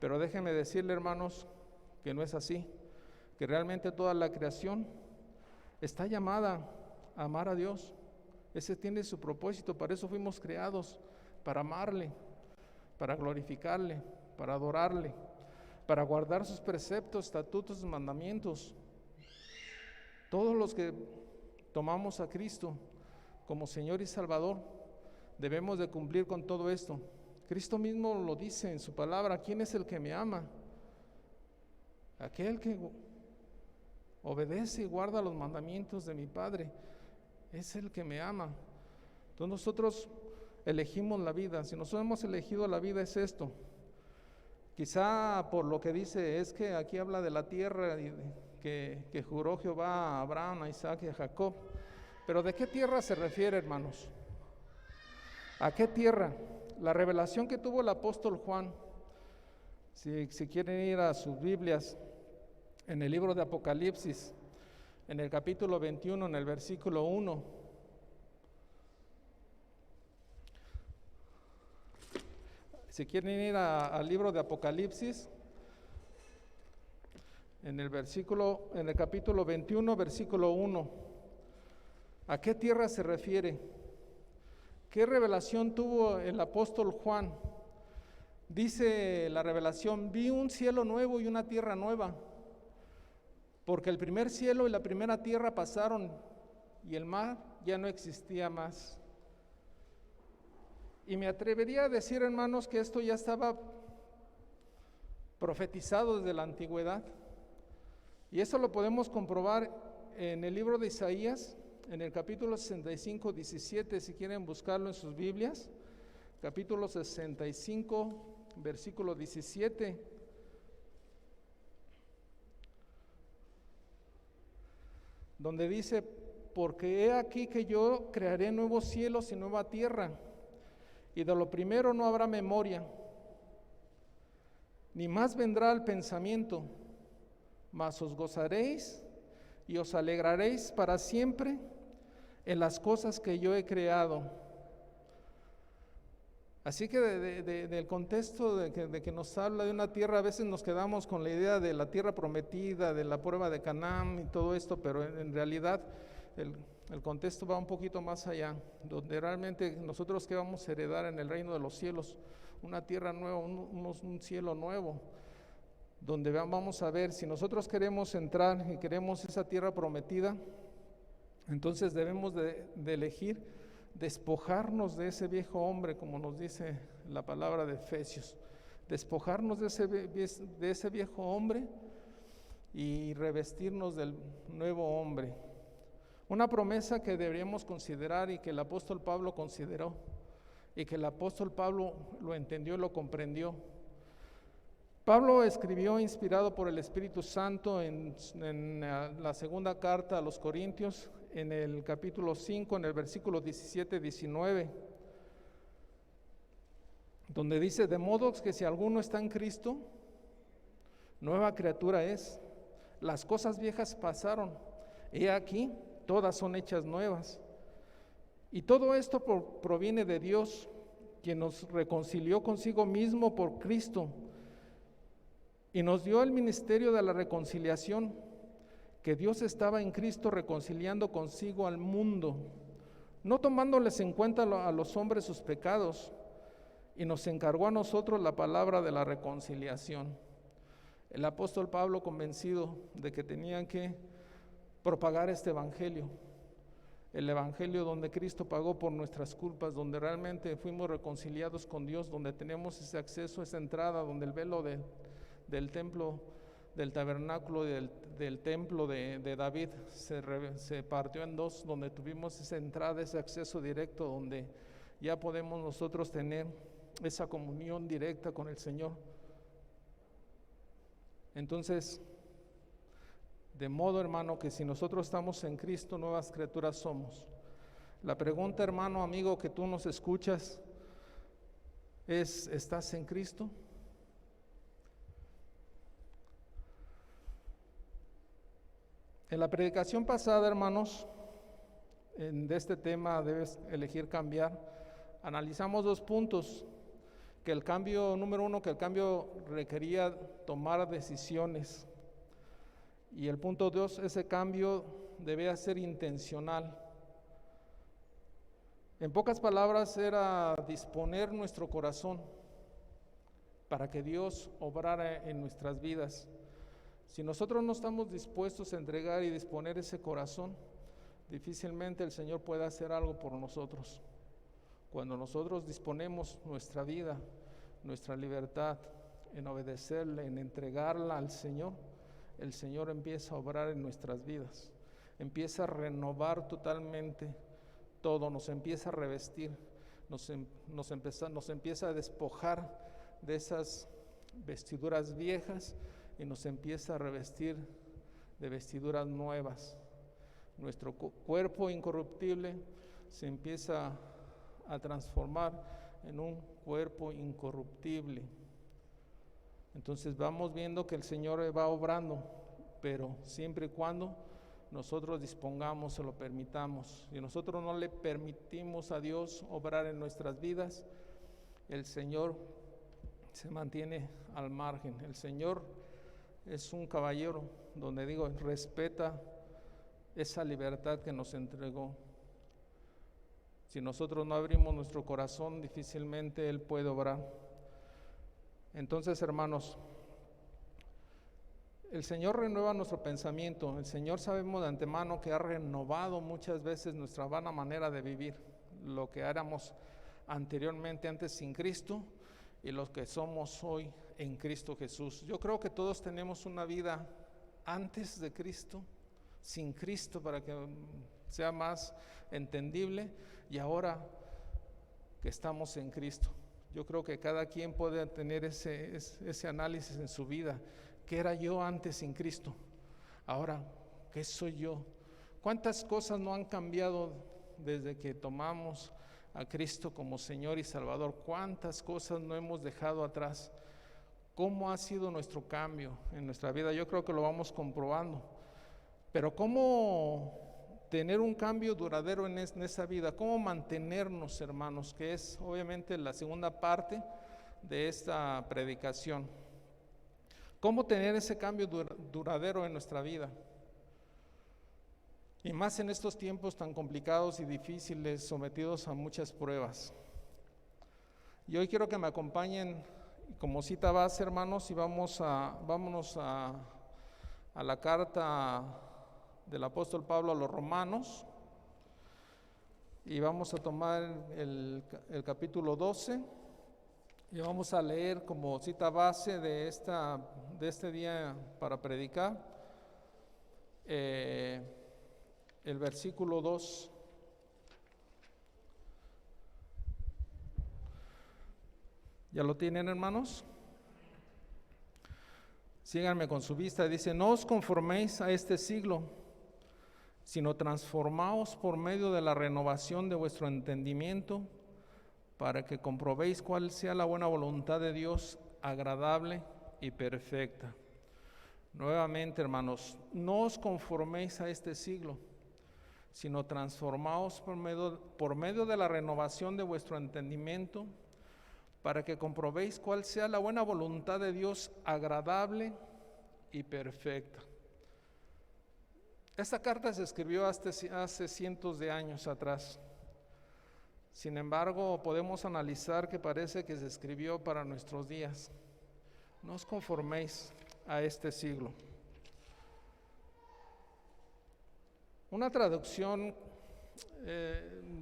pero déjenme decirle, hermanos, que no es así, que realmente toda la creación está llamada a amar a Dios. Ese tiene su propósito, para eso fuimos creados, para amarle, para glorificarle, para adorarle, para guardar sus preceptos, estatutos y mandamientos. Todos los que tomamos a Cristo como Señor y Salvador debemos de cumplir con todo esto. Cristo mismo lo dice en su palabra: ¿quién es el que me ama? Aquel que obedece y guarda los mandamientos de mi Padre, es el que me ama. Entonces nosotros elegimos la vida. Si nosotros hemos elegido la vida, es esto. Quizá por lo que dice, es que aquí habla de la tierra que juró Jehová a Abraham, a Isaac y a Jacob. Pero ¿de qué tierra se refiere, hermanos? ¿A qué tierra? La revelación que tuvo el apóstol Juan, si quieren ir a sus Biblias, en el libro de Apocalipsis, en el capítulo 21, en el versículo 1. Si quieren ir al libro de Apocalipsis, en el capítulo 21, versículo 1, ¿a qué tierra se refiere? ¿Qué revelación tuvo el apóstol Juan? Dice la revelación: vi un cielo nuevo y una tierra nueva, porque el primer cielo y la primera tierra pasaron y el mar ya no existía más. Y me atrevería a decir, hermanos, que esto ya estaba profetizado desde la antigüedad. Y eso lo podemos comprobar en el libro de Isaías, en el capítulo 65, 17, si quieren buscarlo en sus Biblias. Capítulo 65, versículo 17. Donde dice: porque he aquí que yo crearé nuevos cielos y nueva tierra, y de lo primero no habrá memoria, ni más vendrá el pensamiento, mas os gozaréis y os alegraréis para siempre en las cosas que yo he creado. Así que del contexto de que nos habla de una tierra, a veces nos quedamos con la idea de la tierra prometida, de la prueba de Canaán y todo esto, pero en realidad el contexto va un poquito más allá, donde realmente nosotros que vamos a heredar en el reino de los cielos, una tierra nueva, un cielo nuevo, donde vamos a ver, si nosotros queremos entrar y queremos esa tierra prometida, entonces debemos de elegir despojarnos de ese viejo hombre, como nos dice la palabra de Efesios, despojarnos de ese viejo hombre y revestirnos del nuevo hombre. Una promesa que deberíamos considerar y que el apóstol Pablo consideró y que el apóstol Pablo lo entendió y lo comprendió. Pablo escribió inspirado por el Espíritu Santo en la segunda carta a los Corintios, en el capítulo 5, en el versículo 17-19, donde dice: de modo que si alguno está en Cristo, nueva criatura es, las cosas viejas pasaron, he aquí, todas son hechas nuevas. Y todo esto proviene de Dios, quien nos reconcilió consigo mismo por Cristo, y nos dio el ministerio de la reconciliación, que Dios estaba en Cristo reconciliando consigo al mundo, no tomándoles en cuenta a los hombres sus pecados, y nos encargó a nosotros la palabra de la reconciliación. El apóstol Pablo, convencido de que tenían que propagar este evangelio, el evangelio donde Cristo pagó por nuestras culpas, donde realmente fuimos reconciliados con Dios, donde tenemos ese acceso, esa entrada, donde el velo del templo, del tabernáculo y del templo de David se partió en dos, donde tuvimos esa entrada, ese acceso directo, donde ya podemos nosotros tener esa comunión directa con el Señor. Entonces, de modo, hermano, que si nosotros estamos en Cristo, nuevas criaturas somos. La pregunta, hermano, amigo, que tú nos escuchas es: ¿estás en Cristo? En la predicación pasada, hermanos, de este tema debes elegir cambiar, analizamos 2 puntos, que el cambio, número 1, que el cambio requería tomar decisiones, y el punto 2, ese cambio debía ser intencional. En pocas palabras, era disponer nuestro corazón para que Dios obrara en nuestras vidas. Si nosotros no estamos dispuestos a entregar y disponer ese corazón, difícilmente el Señor puede hacer algo por nosotros. Cuando nosotros disponemos nuestra vida, nuestra libertad en obedecerle, en entregarla al Señor, el Señor empieza a obrar en nuestras vidas, empieza a renovar totalmente todo, nos empieza a revestir, nos empieza a despojar de esas vestiduras viejas y nos empieza a revestir de vestiduras nuevas. Nuestro cuerpo incorruptible se empieza a transformar en un cuerpo incorruptible. Entonces vamos viendo que el Señor va obrando, pero siempre y cuando nosotros dispongamos, se lo permitamos. Si nosotros no le permitimos a Dios obrar en nuestras vidas, el Señor se mantiene al margen. El Señor es un caballero, donde digo, respeta esa libertad que nos entregó. Si nosotros no abrimos nuestro corazón, difícilmente Él puede obrar. Entonces, hermanos, el Señor renueva nuestro pensamiento. El Señor, sabemos de antemano que ha renovado muchas veces nuestra vana manera de vivir, lo que éramos anteriormente, antes sin Cristo, y los que somos hoy en Cristo Jesús. Yo creo que todos tenemos una vida antes de Cristo, sin Cristo, para que sea más entendible, y ahora que estamos en Cristo. Yo creo que cada quien puede tener ese análisis en su vida. ¿Qué era yo antes sin Cristo? Ahora, ¿qué soy yo? ¿Cuántas cosas no han cambiado desde que tomamos a Cristo como Señor y Salvador? ¿Cuántas cosas no hemos dejado atrás? ¿Cómo ha sido nuestro cambio en nuestra vida? Yo creo que lo vamos comprobando. Pero ¿cómo tener un cambio duradero en esa vida? ¿Cómo mantenernos, hermanos? Que es obviamente la segunda parte de esta predicación. ¿Cómo tener ese cambio duradero en nuestra vida? Y más en estos tiempos tan complicados y difíciles, sometidos a muchas pruebas. Y hoy quiero que me acompañen como cita base, hermanos, y vámonos a la carta del apóstol Pablo a los Romanos, y vamos a tomar el capítulo 12, y vamos a leer como cita base de este día para predicar, el versículo 2. ¿Ya lo tienen, hermanos? Síganme con su vista. Dice: no os conforméis a este siglo, sino transformaos por medio de la renovación de vuestro entendimiento, para que comprobéis cuál sea la buena voluntad de Dios, agradable y perfecta. Nuevamente, hermanos, no os conforméis a este siglo, sino transformaos por medio de la renovación de vuestro entendimiento, para que comprobéis cuál sea la buena voluntad de Dios, agradable y perfecta. Esta carta se escribió hace cientos de años atrás. Sin embargo, podemos analizar que parece que se escribió para nuestros días. No os conforméis a este siglo. Una traducción,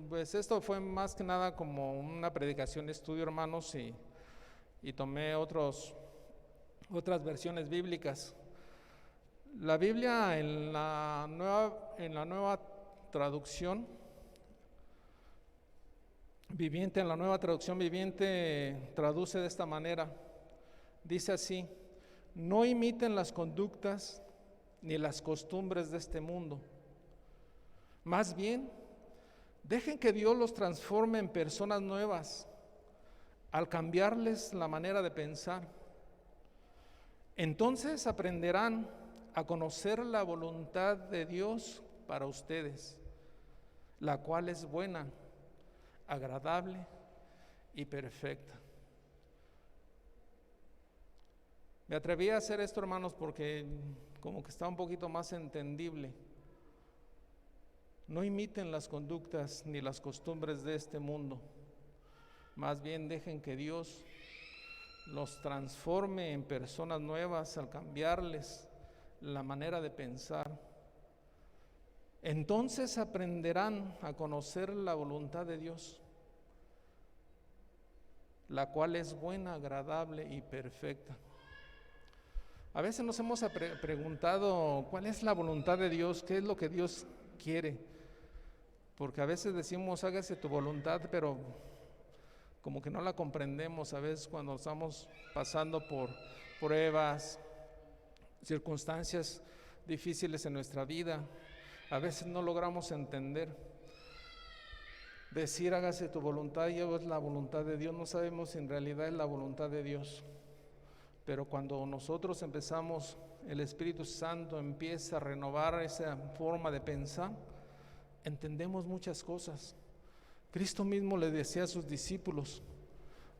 pues esto fue más que nada como una predicación de estudio, hermanos, y tomé otras versiones bíblicas. La Biblia en la nueva traducción viviente, traduce de esta manera. Dice así: no imiten las conductas ni las costumbres de este mundo. Más bien, dejen que Dios los transforme en personas nuevas al cambiarles la manera de pensar. Entonces aprenderán a conocer la voluntad de Dios para ustedes, la cual es buena, agradable y perfecta. Me atreví a hacer esto, hermanos, porque como que está un poquito más entendible. No imiten las conductas ni las costumbres de este mundo. Más bien dejen que Dios los transforme en personas nuevas al cambiarles la manera de pensar. Entonces aprenderán a conocer la voluntad de Dios, la cual es buena, agradable y perfecta. A veces nos hemos preguntado cuál es la voluntad de Dios, qué es lo que Dios quiere. Porque a veces decimos hágase tu voluntad, pero como que no la comprendemos a veces cuando estamos pasando por pruebas, circunstancias difíciles en nuestra vida. A veces no logramos entender. Decir hágase tu voluntad y es la voluntad de Dios, no sabemos si en realidad es la voluntad de Dios. Pero cuando nosotros empezamos, el Espíritu Santo empieza a renovar esa forma de pensar, entendemos muchas cosas. Cristo mismo le decía a sus discípulos: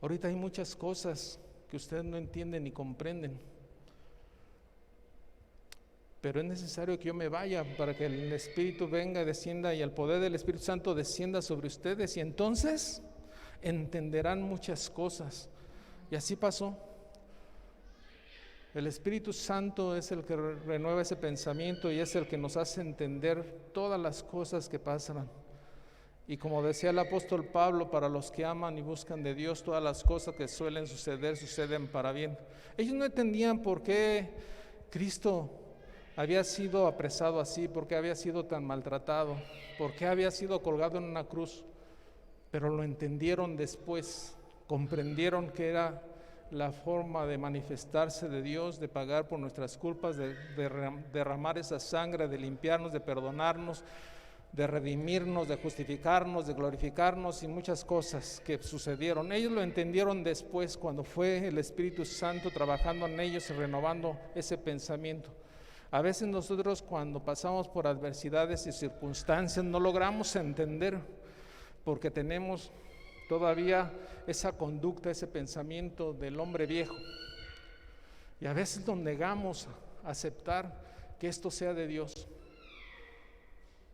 ahorita hay muchas cosas que ustedes no entienden ni comprenden, pero es necesario que yo me vaya para que el Espíritu venga, descienda, y el poder del Espíritu Santo descienda sobre ustedes, y entonces entenderán muchas cosas. Y así pasó. El Espíritu Santo es el que renueva ese pensamiento y es el que nos hace entender todas las cosas que pasan Y como decía el apóstol Pablo, para los que aman y buscan de Dios, todas las cosas que suelen suceder, suceden para bien. Ellos no entendían por qué Cristo había sido apresado así, por qué había sido tan maltratado, por qué había sido colgado en una cruz, pero lo entendieron después, comprendieron que era la forma de manifestarse de Dios, de pagar por nuestras culpas, de derramar esa sangre, de limpiarnos, de perdonarnos, de redimirnos, de justificarnos, de glorificarnos y muchas cosas que sucedieron. Ellos lo entendieron después, cuando fue el Espíritu Santo trabajando en ellos y renovando ese pensamiento. A veces nosotros, cuando pasamos por adversidades y circunstancias, no logramos entender porque tenemos todavía esa conducta, ese pensamiento del hombre viejo. Y a veces nos negamos a aceptar que esto sea de Dios.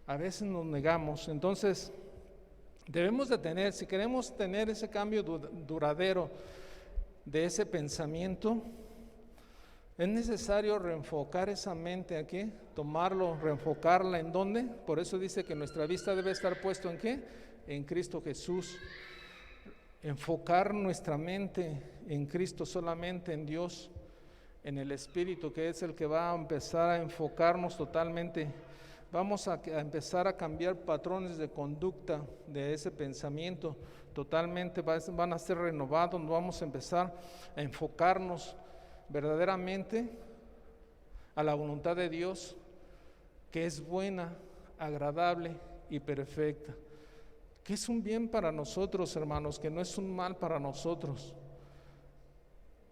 A veces nos negamos. Entonces, debemos de tener, si queremos tener ese cambio duradero de ese pensamiento, es necesario reenfocar esa mente aquí, tomarlo, reenfocarla. ¿En dónde? Por eso dice que nuestra vista debe estar puesto ¿en qué? En Cristo Jesús. Enfocar nuestra mente en Cristo, solamente en Dios, en el Espíritu, que es el que va a empezar a enfocarnos totalmente. Vamos a empezar a cambiar patrones de conducta de ese pensamiento, totalmente van a ser renovados. Vamos a empezar a enfocarnos verdaderamente a la voluntad de Dios, que es buena, agradable y perfecta, que es un bien para nosotros, hermanos, que no es un mal para nosotros.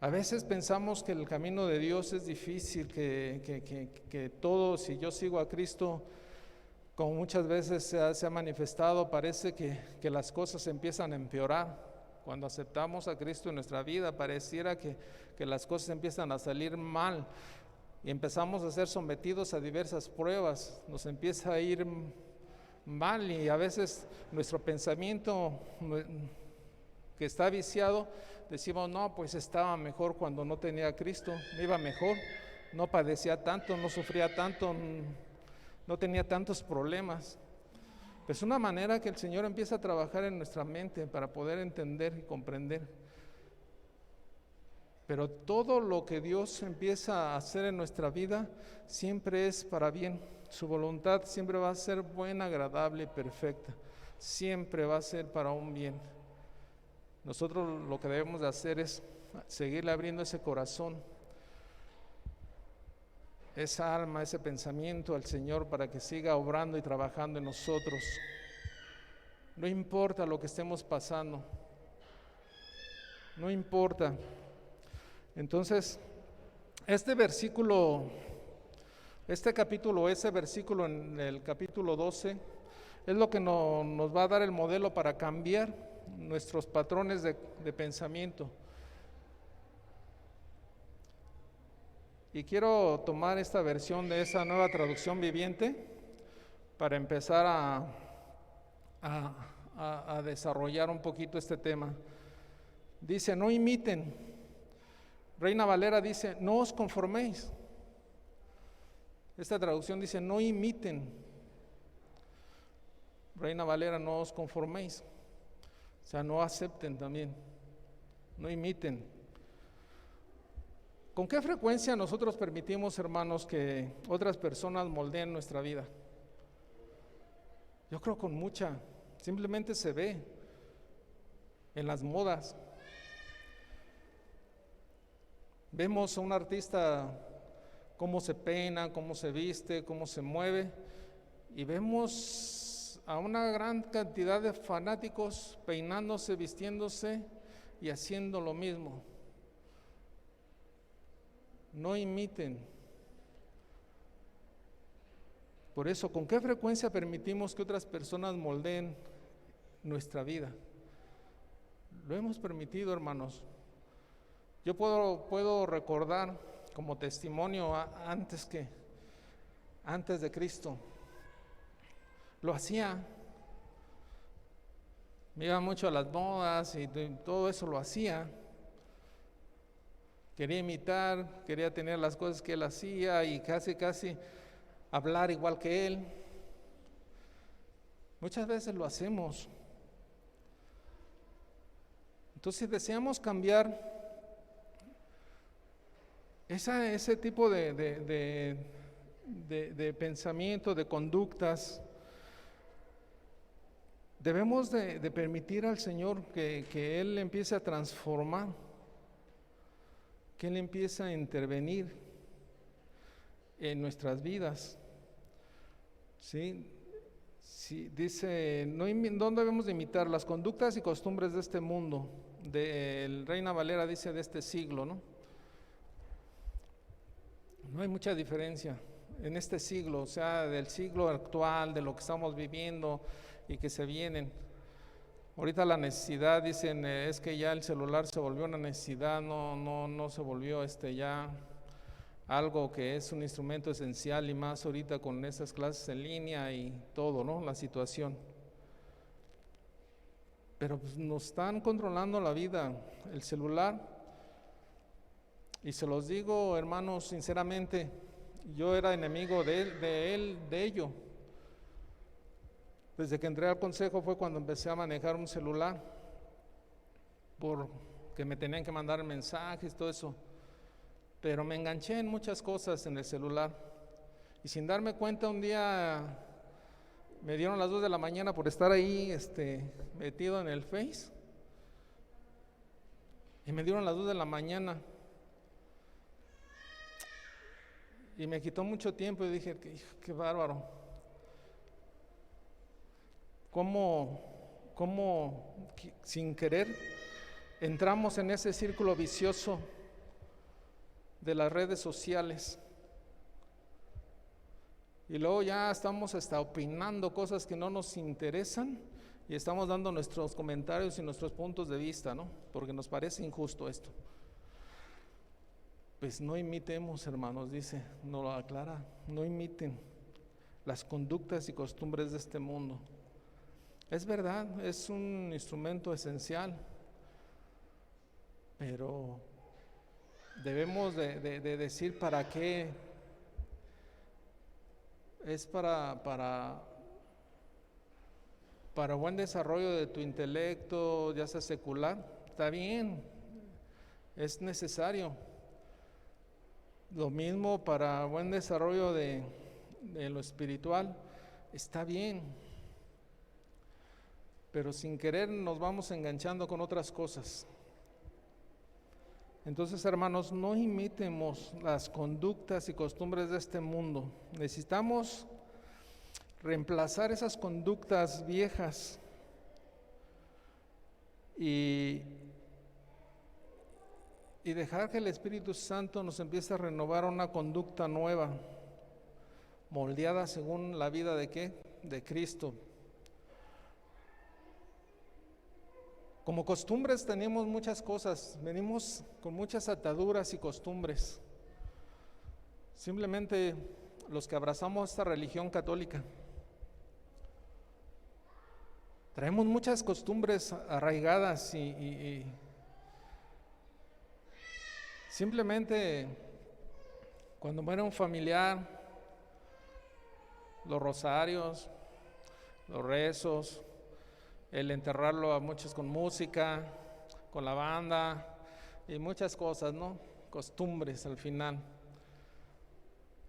A veces pensamos que el camino de Dios es difícil, que todo, si yo sigo a Cristo, como muchas veces se ha manifestado, parece que las cosas empiezan a empeorar. Cuando aceptamos a Cristo en nuestra vida, pareciera que las cosas empiezan a salir mal y empezamos a ser sometidos a diversas pruebas, nos empieza a ir mal y a veces nuestro pensamiento que está viciado, decimos, no, pues estaba mejor cuando no tenía a Cristo, me iba mejor, no padecía tanto, no sufría tanto, no tenía tantos problemas. Es una manera que el Señor empieza a trabajar en nuestra mente para poder entender y comprender. Pero todo lo que Dios empieza a hacer en nuestra vida siempre es para bien. Su voluntad siempre va a ser buena, agradable y perfecta. Siempre va a ser para un bien. Nosotros lo que debemos de hacer es seguirle abriendo ese corazón, esa alma, ese pensamiento al Señor para que siga obrando y trabajando en nosotros. No importa lo que estemos pasando, no importa. Entonces, este capítulo, ese versículo en el capítulo 12, es lo que nos va a dar el modelo para cambiar nuestros patrones de pensamiento. Y quiero tomar esta versión de esa nueva traducción viviente para empezar a desarrollar un poquito este tema. Dice, no imiten. Reina Valera dice, no os conforméis. Esta traducción dice, no imiten. Reina Valera, no os conforméis. O sea, no acepten también. No imiten. ¿Con qué frecuencia nosotros permitimos, hermanos, que otras personas moldeen nuestra vida? Yo creo con mucha. Simplemente se ve en las modas. Vemos a un artista cómo se peina, cómo se viste, cómo se mueve, y vemos a una gran cantidad de fanáticos peinándose, vistiéndose y haciendo lo mismo. No imiten. Por eso, ¿con qué frecuencia permitimos que otras personas moldeen nuestra vida? Lo hemos permitido, hermanos. Yo puedo recordar como testimonio antes de Cristo. Lo hacía. Me iba mucho a las modas y todo eso lo hacía. Quería imitar, quería tener las cosas que él hacía y casi hablar igual que él. Muchas veces lo hacemos. Entonces, si deseamos cambiar ese tipo de pensamiento, de conductas, debemos de permitir al Señor que Él empiece a transformar, que Él empiece a intervenir en nuestras vidas. ¿Sí? Sí, dice, no debemos de imitar las conductas y costumbres de este mundo. El Reina Valera dice de este siglo, ¿no? No hay mucha diferencia en este siglo, o sea, del siglo actual, de lo que estamos viviendo y que se vienen. Ahorita la necesidad, dicen, es que ya el celular se volvió una necesidad, no se volvió ya algo que es un instrumento esencial, y más ahorita con esas clases en línea y todo, ¿no? La situación. Pero pues nos están controlando la vida, el celular. Y se los digo, hermanos, sinceramente, yo era enemigo de ello. Desde que entré al consejo fue cuando empecé a manejar un celular, porque me tenían que mandar mensajes, todo eso. Pero me enganché en muchas cosas en el celular. Y sin darme cuenta, un día me dieron las 2 de la mañana por estar ahí metido en el Face. Y me dieron las 2 de la mañana. Y me quitó mucho tiempo y dije, qué bárbaro. ¿Cómo sin querer entramos en ese círculo vicioso de las redes sociales? Y luego ya estamos hasta opinando cosas que no nos interesan y estamos dando nuestros comentarios y nuestros puntos de vista, ¿no? Porque nos parece injusto esto. Pues no imitemos, hermanos, dice, nos lo aclara, no imiten las conductas y costumbres de este mundo. Es verdad, es un instrumento esencial, pero debemos de decir para qué. Es para buen desarrollo de tu intelecto, ya sea secular, está bien, es necesario. Lo mismo para buen desarrollo de lo espiritual, está bien. Pero sin querer nos vamos enganchando con otras cosas. Entonces, hermanos, no imitemos las conductas y costumbres de este mundo. Necesitamos reemplazar esas conductas viejas y dejar que el Espíritu Santo nos empiece a renovar una conducta nueva, moldeada según la vida ¿de qué? De Cristo. Como costumbres tenemos muchas cosas, venimos con muchas ataduras y costumbres. Simplemente los que abrazamos esta religión católica, traemos muchas costumbres arraigadas y simplemente cuando muere un familiar, los rosarios, los rezos, el enterrarlo a muchos con música, con la banda y muchas cosas, ¿no? Costumbres al final.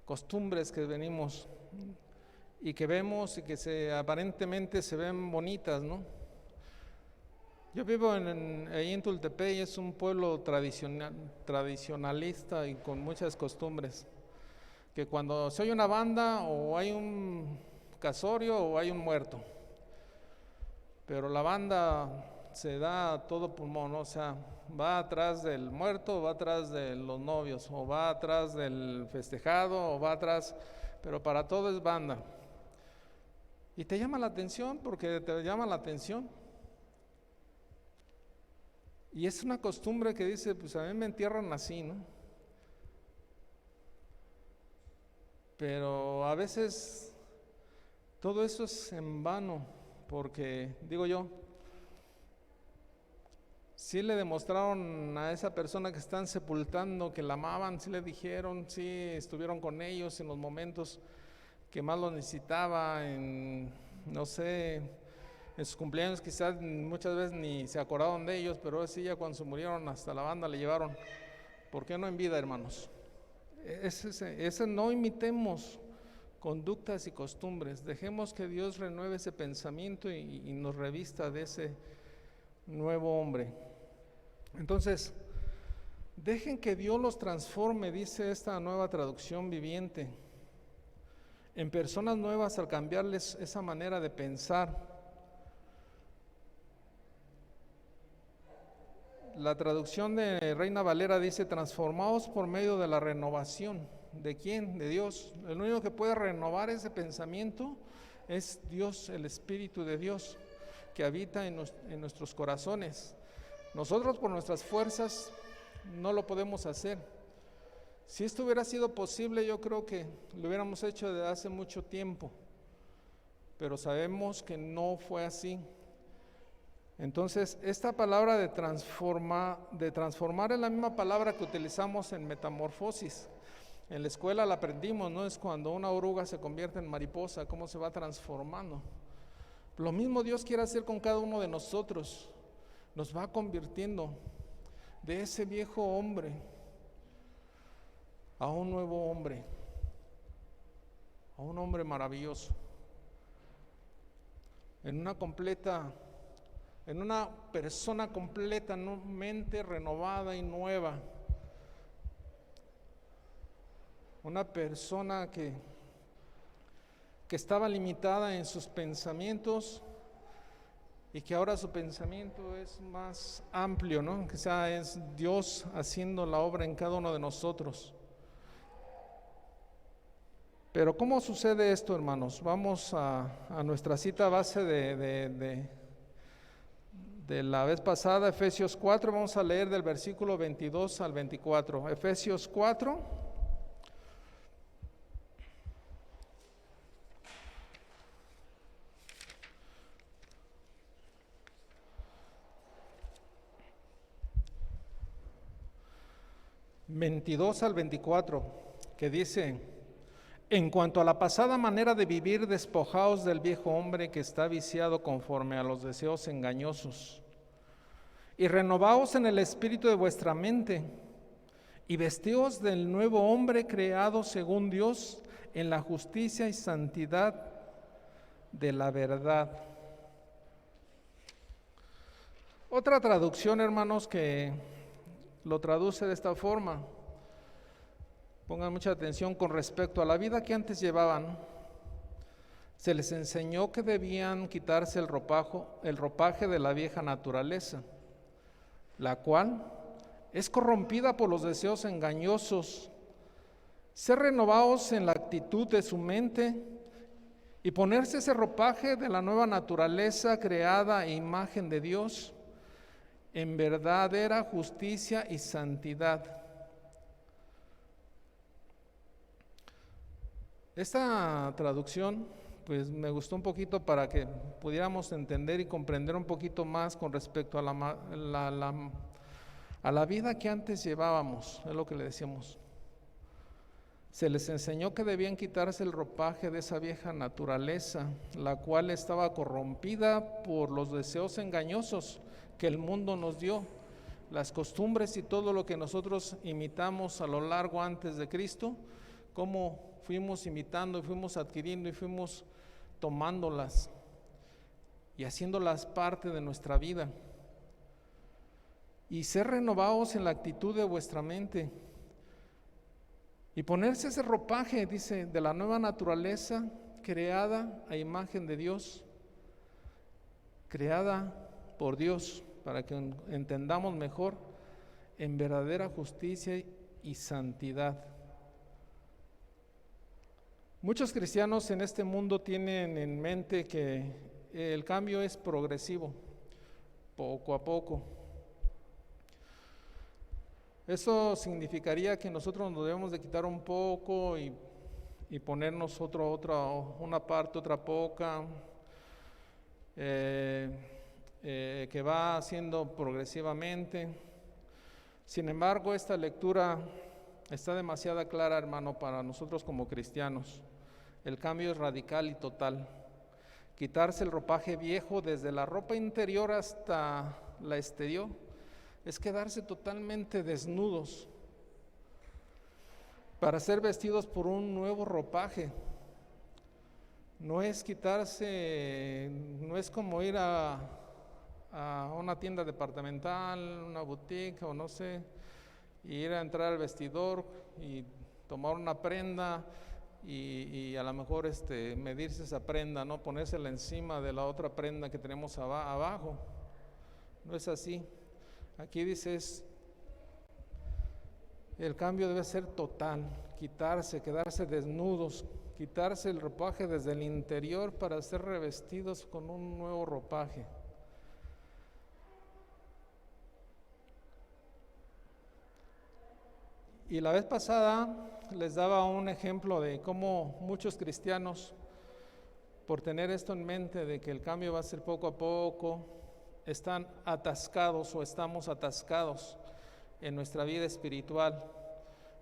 Costumbres que venimos y que vemos y que aparentemente se ven bonitas, ¿no? Yo vivo ahí en Tultepec y es un pueblo tradicionalista y con muchas costumbres. Que cuando se oye una banda o hay un casorio o hay un muerto, pero la banda se da a todo pulmón, ¿no? O sea, va atrás del muerto, va atrás de los novios, o va atrás del festejado, o va atrás, pero para todo es banda. Y te llama la atención porque te llama la atención. Y es una costumbre que dice, pues a mí me entierran así, ¿no? Pero a veces todo eso es en vano. Porque, digo yo, sí le demostraron a esa persona que están sepultando que la amaban, sí le dijeron, sí estuvieron con ellos en los momentos que más lo necesitaba, en no sé, en sus cumpleaños quizás muchas veces ni se acordaron de ellos, pero sí, ya cuando se murieron hasta la banda le llevaron. ¿Por qué no en vida, hermanos? Ese no imitemos conductas y costumbres. Dejemos que Dios renueve ese pensamiento y nos revista de ese nuevo hombre. Entonces, dejen que Dios los transforme, dice esta nueva traducción viviente, en personas nuevas al cambiarles esa manera de pensar. La traducción de Reina Valera dice: transformados por medio de la renovación. ¿De quién? De Dios. El único que puede renovar ese pensamiento es Dios, el Espíritu de Dios, que habita en nuestros corazones. Nosotros por nuestras fuerzas no lo podemos hacer. Si esto hubiera sido posible, yo creo que lo hubiéramos hecho desde hace mucho tiempo, pero sabemos que no fue así. Entonces, esta palabra de transformar es la misma palabra que utilizamos en metamorfosis. En la escuela la aprendimos, ¿no? Es cuando una oruga se convierte en mariposa, cómo se va transformando. Lo mismo Dios quiere hacer con cada uno de nosotros. Nos va convirtiendo de ese viejo hombre a un nuevo hombre, a un hombre maravilloso, en una persona completamente renovada y nueva, una persona que estaba limitada en sus pensamientos y que ahora su pensamiento es más amplio, ¿no? Que sea es Dios haciendo la obra en cada uno de nosotros. Pero ¿cómo sucede esto, hermanos? Vamos a nuestra cita base de la vez pasada, Efesios 4, vamos a leer del versículo 22 al 24. Efesios 4. ...22 al 24, que dice: en cuanto a la pasada manera de vivir, despojaos del viejo hombre que está viciado conforme a los deseos engañosos, y renovaos en el espíritu de vuestra mente, y vestíos del nuevo hombre creado según Dios, en la justicia y santidad de la verdad. Otra traducción, hermanos, que lo traduce de esta forma. Pongan mucha atención con respecto a la vida que antes llevaban. Se les enseñó que debían quitarse el ropaje de la vieja naturaleza, la cual es corrompida por los deseos engañosos. Ser renovados en la actitud de su mente y ponerse ese ropaje de la nueva naturaleza creada a imagen de Dios, en verdadera justicia y santidad. Esta traducción, pues me gustó un poquito para que pudiéramos entender y comprender un poquito más con respecto a la vida que antes llevábamos, es lo que le decíamos. Se les enseñó que debían quitarse el ropaje de esa vieja naturaleza, la cual estaba corrompida por los deseos engañosos que el mundo nos dio, las costumbres y todo lo que nosotros imitamos a lo largo antes de Cristo, cómo fuimos imitando y fuimos adquiriendo y fuimos tomándolas y haciéndolas parte de nuestra vida. Y ser renovados en la actitud de vuestra mente y ponerse ese ropaje, dice, de la nueva naturaleza creada a imagen de Dios, creada por Dios, para que entendamos mejor, en verdadera justicia y santidad. Muchos cristianos en este mundo tienen en mente que el cambio es progresivo, poco a poco. Eso significaría que nosotros nos debemos de quitar un poco y ponernos una parte, otra poca, que va haciendo progresivamente. Sin embargo, esta lectura está demasiado clara, hermano, para nosotros como cristianos. El cambio es radical y total. quitarse el ropaje viejo desde la ropa interior hasta la exterior, es quedarse totalmente desnudos para ser vestidos por un nuevo ropaje. No es quitarse, no es como ir a una tienda departamental, una boutique o no sé, y ir a entrar al vestidor y tomar una prenda y a lo mejor medirse esa prenda, ¿no? Ponérsela encima de la otra prenda que tenemos abajo. No es así. Aquí dices, el cambio debe ser total, quitarse, quedarse desnudos, quitarse el ropaje desde el interior para ser revestidos con un nuevo ropaje. Y la vez pasada les daba un ejemplo de cómo muchos cristianos, por tener esto en mente de que el cambio va a ser poco a poco, están atascados o estamos atascados en nuestra vida espiritual.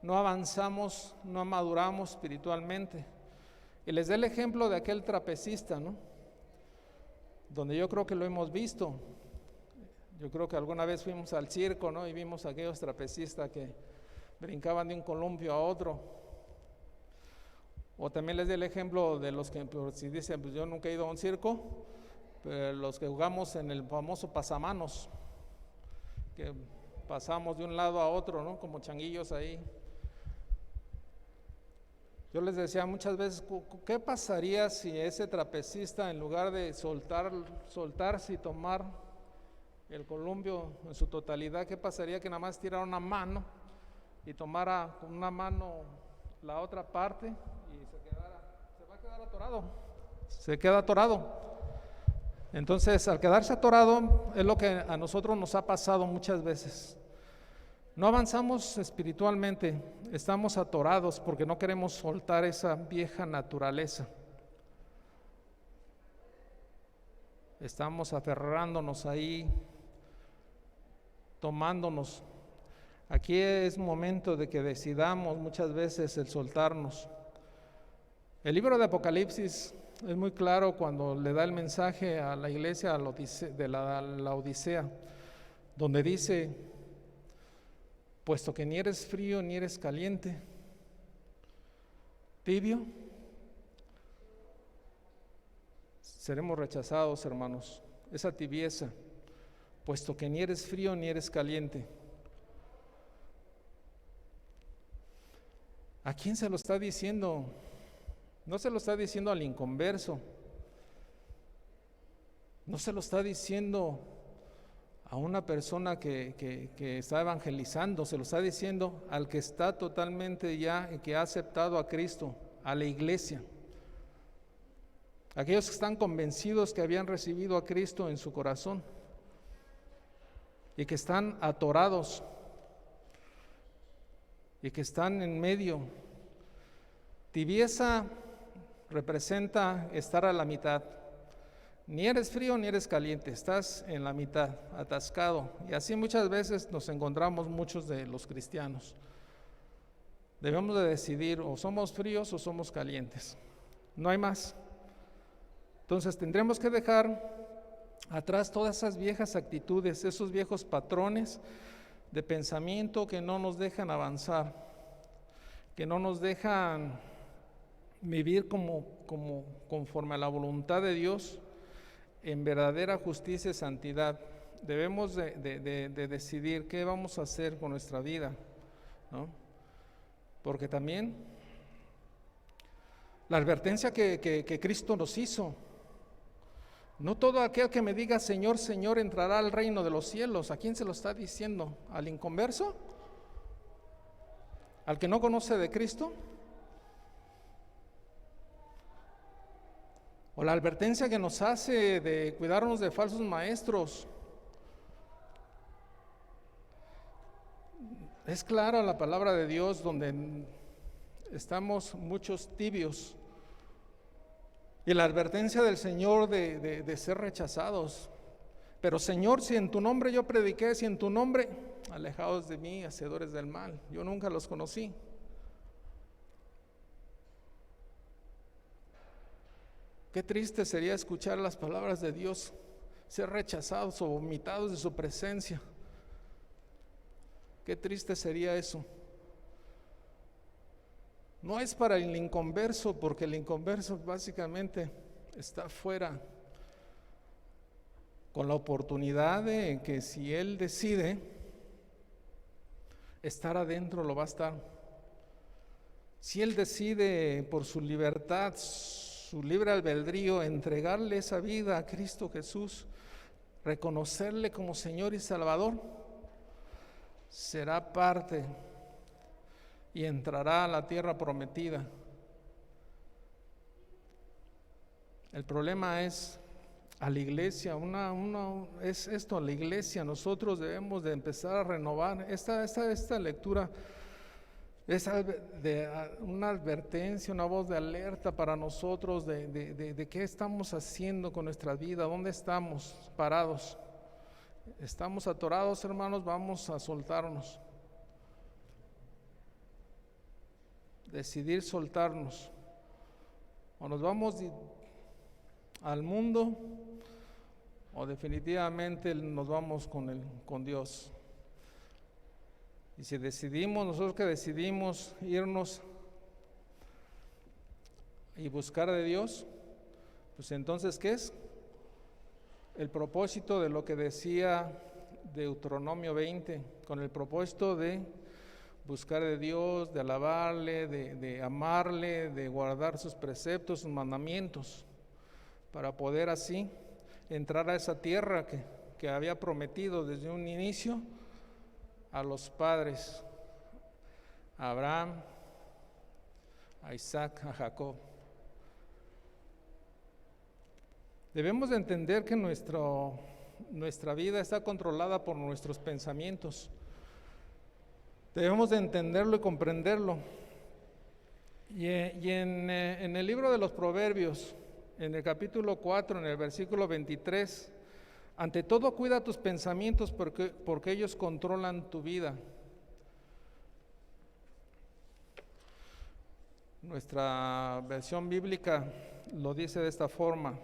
No avanzamos, no maduramos espiritualmente. Y les doy el ejemplo de aquel trapecista, ¿no? Donde yo creo que lo hemos visto. Yo creo que alguna vez fuimos al circo, ¿no? Y vimos a aquellos trapecistas que brincaban de un columpio a otro. O también les doy el ejemplo de los que, si dicen, pues yo nunca he ido a un circo, pero los que jugamos en el famoso pasamanos, que pasamos de un lado a otro, ¿no? Como changuillos ahí. Yo les decía muchas veces, ¿qué pasaría si ese trapecista, en lugar de soltarse y tomar el columpio en su totalidad, qué pasaría que nada más tirara una mano y tomara con una mano la otra parte y se va a quedar atorado? Se queda atorado. Entonces, al quedarse atorado es lo que a nosotros nos ha pasado muchas veces. No avanzamos espiritualmente, estamos atorados porque no queremos soltar esa vieja naturaleza. Estamos aferrándonos ahí, tomándonos. Aquí es momento de que decidamos muchas veces el soltarnos. El libro de Apocalipsis es muy claro cuando le da el mensaje a la iglesia de la Odisea, donde dice: puesto que ni eres frío ni eres caliente, tibio, seremos rechazados, hermanos. Esa tibieza, puesto que ni eres frío ni eres caliente. ¿A quién se lo está diciendo? No se lo está diciendo al inconverso, no se lo está diciendo a una persona que está evangelizando, se lo está diciendo al que está totalmente ya, que ha aceptado a Cristo, a la iglesia. Aquellos que están convencidos que habían recibido a Cristo en su corazón y que están atorados y que están en medio. Tibieza representa estar a la mitad. Ni eres frío ni eres caliente, estás en la mitad, atascado. Y así muchas veces nos encontramos muchos de los cristianos. Debemos de decidir, o somos fríos o somos calientes. No hay más. Entonces tendremos que dejar atrás todas esas viejas actitudes, esos viejos patrones de pensamiento que no nos dejan avanzar, que no nos dejan vivir conforme a la voluntad de Dios, en verdadera justicia y santidad. Debemos de decidir qué vamos a hacer con nuestra vida, ¿no? Porque también la advertencia que Cristo nos hizo: no todo aquel que me diga Señor, Señor entrará al reino de los cielos. ¿A quién se lo está diciendo? ¿Al inconverso? ¿Al que no conoce de Cristo? O la advertencia que nos hace de cuidarnos de falsos maestros. Es clara la palabra de Dios, donde estamos muchos tibios. Y la advertencia del Señor de ser rechazados. Pero Señor, si en tu nombre yo prediqué, si en tu nombre, alejados de mí, hacedores del mal. Yo nunca los conocí. Qué triste sería escuchar las palabras de Dios, ser rechazados o vomitados de su presencia. Qué triste sería eso. No es para el inconverso, porque el inconverso básicamente está fuera, con la oportunidad de que si él decide estar adentro, lo va a estar. Si él decide por su libertad, su libre albedrío, entregarle esa vida a Cristo Jesús, reconocerle como Señor y Salvador, será parte y entrará a la tierra prometida. El problema es a la iglesia, es esto, a la iglesia, nosotros debemos de empezar a renovar. Esta lectura es una advertencia, una voz de alerta para nosotros de qué estamos haciendo con nuestra vida, dónde estamos parados. Estamos atorados, hermanos, vamos a soltarnos. Decidir soltarnos. O nos vamos al mundo, o definitivamente nos vamos con Dios. Y si decidimos, nosotros que decidimos irnos y buscar de Dios, pues entonces, ¿qué es? El propósito de lo que decía Deuteronomio 20, con el propósito de buscar de Dios, de alabarle, de amarle, de guardar sus preceptos, sus mandamientos, para poder así entrar a esa tierra que había prometido desde un inicio a los padres, a Abraham, a Isaac, a Jacob. Debemos de entender que nuestra vida está controlada por nuestros pensamientos. Debemos de entenderlo y comprenderlo. Y en el libro de los Proverbios, en el capítulo 4, en el versículo 23, ante todo cuida tus pensamientos porque ellos controlan tu vida. Nuestra versión bíblica lo dice de esta forma.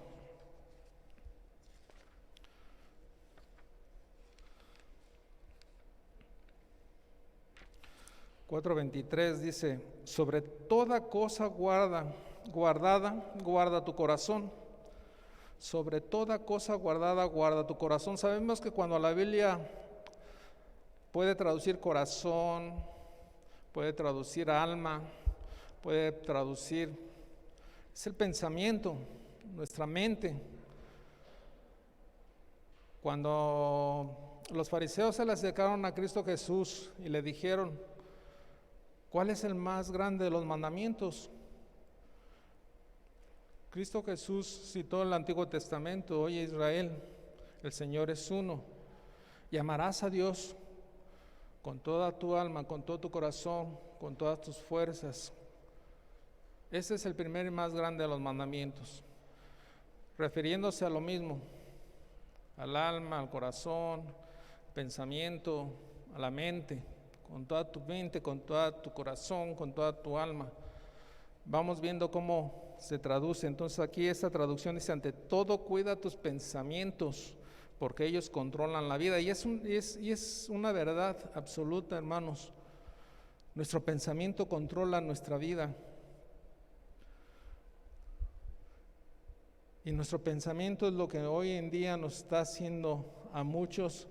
(4:23) dice: sobre toda cosa guardada, guarda tu corazón. Sobre toda cosa guardada, guarda tu corazón. Sabemos que cuando la Biblia puede traducir corazón, puede traducir alma, puede traducir, es el pensamiento, nuestra mente. Cuando los fariseos se le acercaron a Cristo Jesús y le dijeron: ¿cuál es el más grande de los mandamientos? Cristo Jesús citó el Antiguo Testamento: oye Israel, el Señor es uno, y amarás a Dios con toda tu alma, con todo tu corazón, con todas tus fuerzas. Ese es el primer y más grande de los mandamientos, refiriéndose a lo mismo, al alma, al corazón, pensamiento, a la mente, con toda tu mente, con todo tu corazón, con toda tu alma. Vamos viendo cómo se traduce. Entonces aquí esta traducción dice: ante todo cuida tus pensamientos, porque ellos controlan la vida. Y es una verdad absoluta, hermanos. Nuestro pensamiento controla nuestra vida. Y nuestro pensamiento es lo que hoy en día nos está haciendo a muchos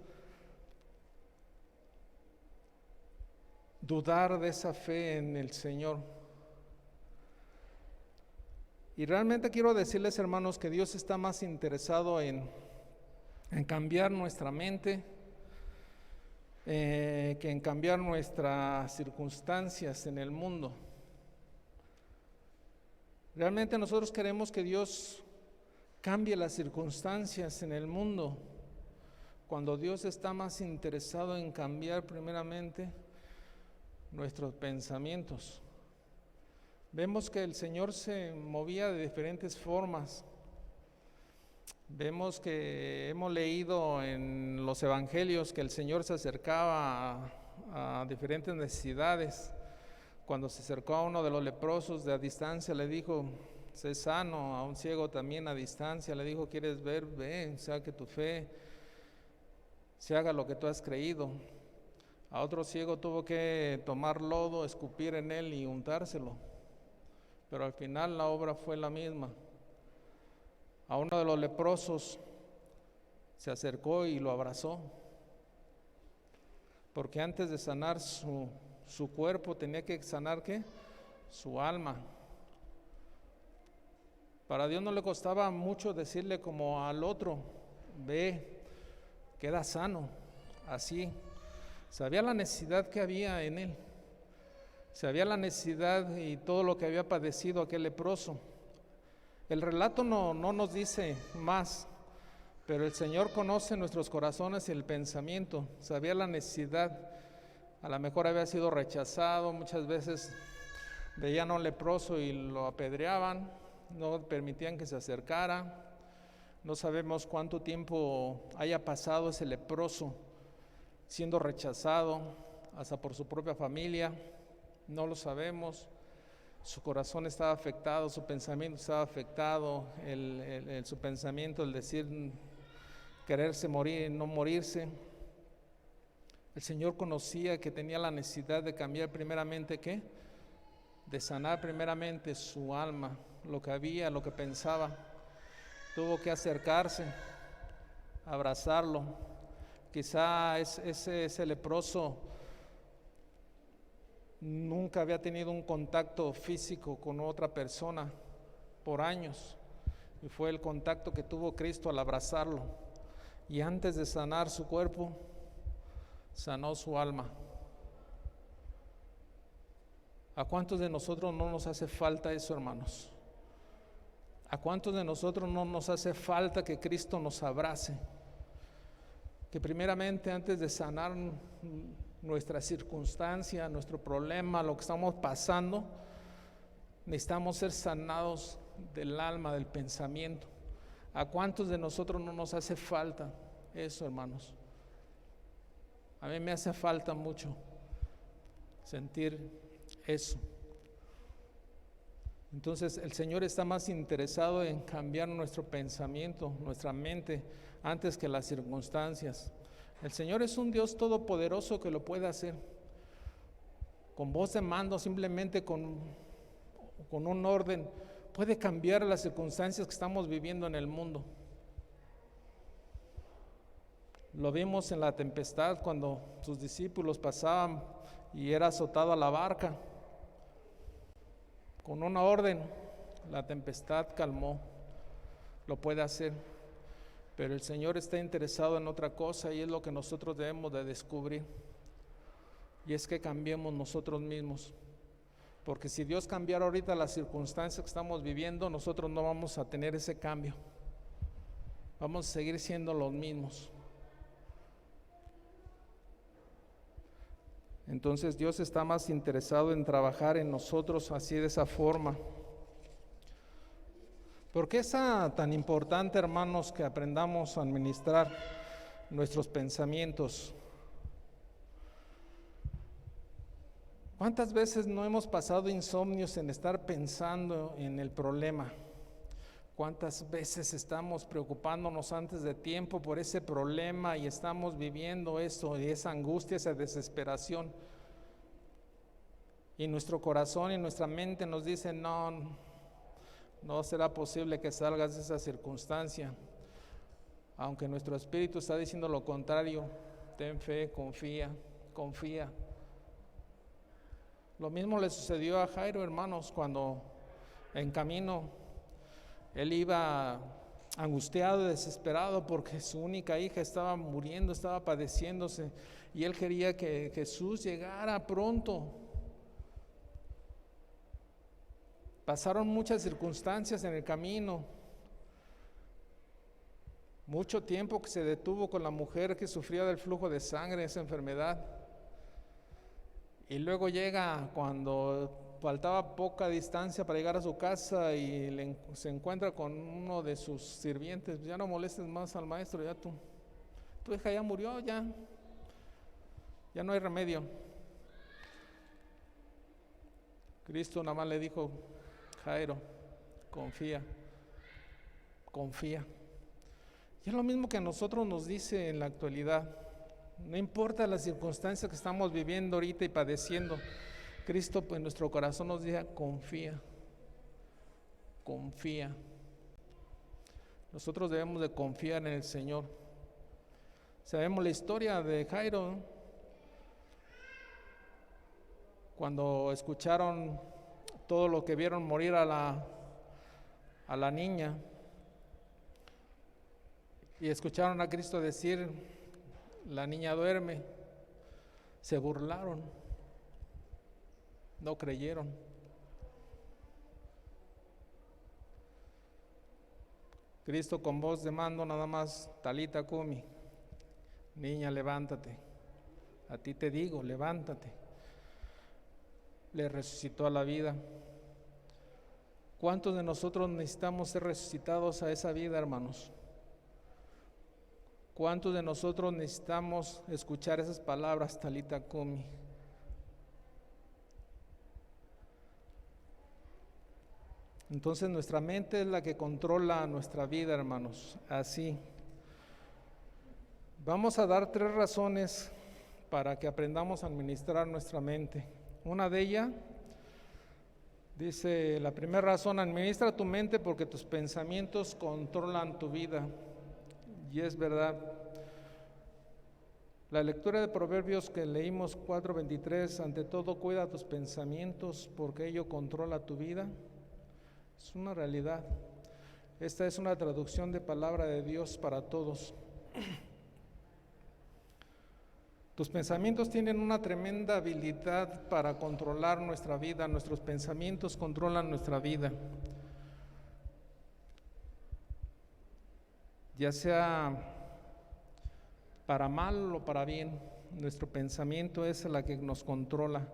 dudar de esa fe en el Señor. Y realmente quiero decirles, hermanos, que Dios está más interesado en cambiar nuestra mente que en cambiar nuestras circunstancias en el mundo. Realmente nosotros queremos que Dios cambie las circunstancias en el mundo, cuando Dios está más interesado en cambiar primeramente nuestros pensamientos. Vemos que el Señor se movía de diferentes formas. Vemos que hemos leído en los evangelios que el Señor se acercaba a diferentes necesidades. Cuando se acercó a uno de los leprosos de a distancia, le dijo: sé sano. A un ciego también a distancia le dijo, ¿quieres ver? Ve, sea que tu fe se haga lo que tú has creído. A otro ciego tuvo que tomar lodo, escupir en él y untárselo, pero al final la obra fue la misma. A uno de los leprosos se acercó y lo abrazó, porque antes de sanar su cuerpo tenía que sanar ¿qué? Su alma. Para Dios no le costaba mucho decirle como al otro, ve, queda sano, así. Sabía la necesidad que había en él, sabía la necesidad y todo lo que había padecido aquel leproso. El relato no nos dice más, pero el Señor conoce nuestros corazones y el pensamiento. Sabía la necesidad, a lo mejor había sido rechazado, muchas veces veían a un leproso y lo apedreaban, no permitían que se acercara. No sabemos cuánto tiempo haya pasado ese leproso siendo rechazado, hasta por su propia familia, no lo sabemos. Su corazón estaba afectado, su pensamiento estaba afectado, su pensamiento, el decir quererse morir y no morirse. El Señor conocía que tenía la necesidad de cambiar primeramente, ¿qué? De sanar primeramente su alma, lo que había, lo que pensaba. Tuvo que acercarse, abrazarlo. Quizá ese leproso nunca había tenido un contacto físico con otra persona por años, y fue el contacto que tuvo Cristo al abrazarlo, y antes de sanar su cuerpo, sanó su alma. ¿A cuántos de nosotros no nos hace falta eso, hermanos? ¿A cuántos de nosotros no nos hace falta que Cristo nos abrace? Que primeramente, antes de sanar nuestra circunstancia, nuestro problema, lo que estamos pasando, necesitamos ser sanados del alma, del pensamiento. ¿A cuántos de nosotros no nos hace falta eso, hermanos? A mí me hace falta mucho sentir eso. Entonces el Señor está más interesado en cambiar nuestro pensamiento, nuestra mente, antes que las circunstancias. El Señor es un Dios todopoderoso que lo puede hacer. Con voz de mando, simplemente con un orden, puede cambiar las circunstancias que estamos viviendo en el mundo. Lo vimos en la tempestad cuando sus discípulos pasaban y era azotada la barca. Con una orden, la tempestad calmó. Lo puede hacer. Pero el Señor está interesado en otra cosa, y es lo que nosotros debemos de descubrir. Y es que cambiemos nosotros mismos. Porque si Dios cambiara ahorita las circunstancias que estamos viviendo, nosotros no vamos a tener ese cambio. Vamos a seguir siendo los mismos. Entonces Dios está más interesado en trabajar en nosotros así, de esa forma. ¿Por qué es tan importante, hermanos, que aprendamos a administrar nuestros pensamientos? ¿Cuántas veces no hemos pasado insomnios en estar pensando en el problema? ¿Cuántas veces estamos preocupándonos antes de tiempo por ese problema y estamos viviendo eso, y esa angustia, esa desesperación? Y nuestro corazón y nuestra mente nos dicen, no será posible que salgas de esa circunstancia. Aunque nuestro espíritu está diciendo lo contrario, ten fe, confía. Lo mismo le sucedió a Jairo, hermanos, cuando en camino él iba angustiado, desesperado, porque su única hija estaba muriendo, estaba padeciéndose, y él quería que Jesús llegara pronto. Pasaron muchas circunstancias en el camino, mucho tiempo que se detuvo con la mujer que sufría del flujo de sangre, esa enfermedad. Y luego llega cuando faltaba poca distancia para llegar a su casa y se encuentra con uno de sus sirvientes. Ya no molestes más al maestro, ya tu hija ya murió, ya no hay remedio. Cristo nada más le dijo, Jairo, confía, confía. Y es lo mismo que a nosotros nos dice en la actualidad. No importa las circunstancias que estamos viviendo ahorita y padeciendo, Cristo en nuestro corazón nos dice, confía, confía. Nosotros debemos de confiar en el Señor. Sabemos la historia de Jairo, ¿no? Cuando escucharon todo lo que vieron morir a la niña y escucharon a Cristo decir, la niña duerme, se burlaron, no creyeron. Cristo con voz de mando nada más, Talita Cumi, niña, levántate, a ti te digo, levántate. Le resucitó a la vida. ¿Cuántos de nosotros necesitamos ser resucitados a esa vida, hermanos? ¿Cuántos de nosotros necesitamos escuchar esas palabras, Talita Cumi? Entonces nuestra mente es la que controla nuestra vida, hermanos. Así. Vamos a dar 3 razones para que aprendamos a administrar nuestra mente. Una de ellas dice, la primera razón, administra tu mente porque tus pensamientos controlan tu vida. Y es verdad. La lectura de Proverbios que leímos 4:23, ante todo cuida tus pensamientos porque ello controla tu vida. Es una realidad. Esta es una traducción de palabra de Dios para todos. Tus pensamientos tienen una tremenda habilidad para controlar nuestra vida. Nuestros pensamientos controlan nuestra vida. Ya sea para mal o para bien, nuestro pensamiento es la que nos controla.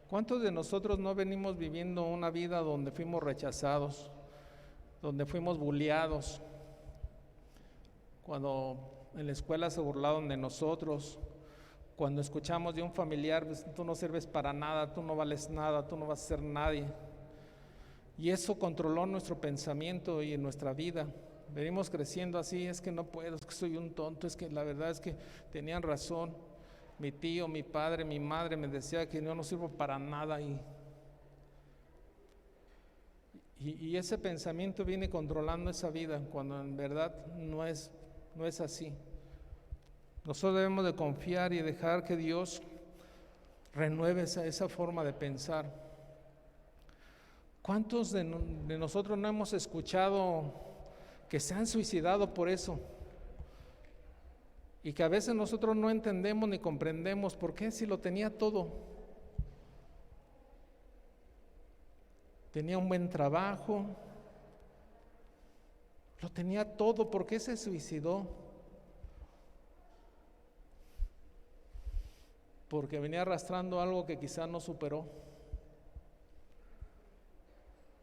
¿Cuántos de nosotros no venimos viviendo una vida donde fuimos rechazados, donde fuimos bulleados, cuando en la escuela se burlaron de nosotros, cuando escuchamos de un familiar, pues, tú no sirves para nada, tú no vales nada, tú no vas a ser nadie? Y eso controló nuestro pensamiento y nuestra vida. Venimos creciendo así, es que no puedo, es que soy un tonto, es que la verdad es que tenían razón. Mi tío, mi padre, mi madre me decía que yo no sirvo para nada y ese pensamiento viene controlando esa vida cuando en verdad no es así. Nosotros debemos de confiar y dejar que Dios renueve esa forma de pensar. ¿Cuántos de nosotros no hemos escuchado que se han suicidado por eso? Y que a veces nosotros no entendemos ni comprendemos por qué, si lo tenía todo. Tenía un buen trabajo, lo tenía todo, ¿por qué se suicidó? Porque venía arrastrando algo que quizá no superó.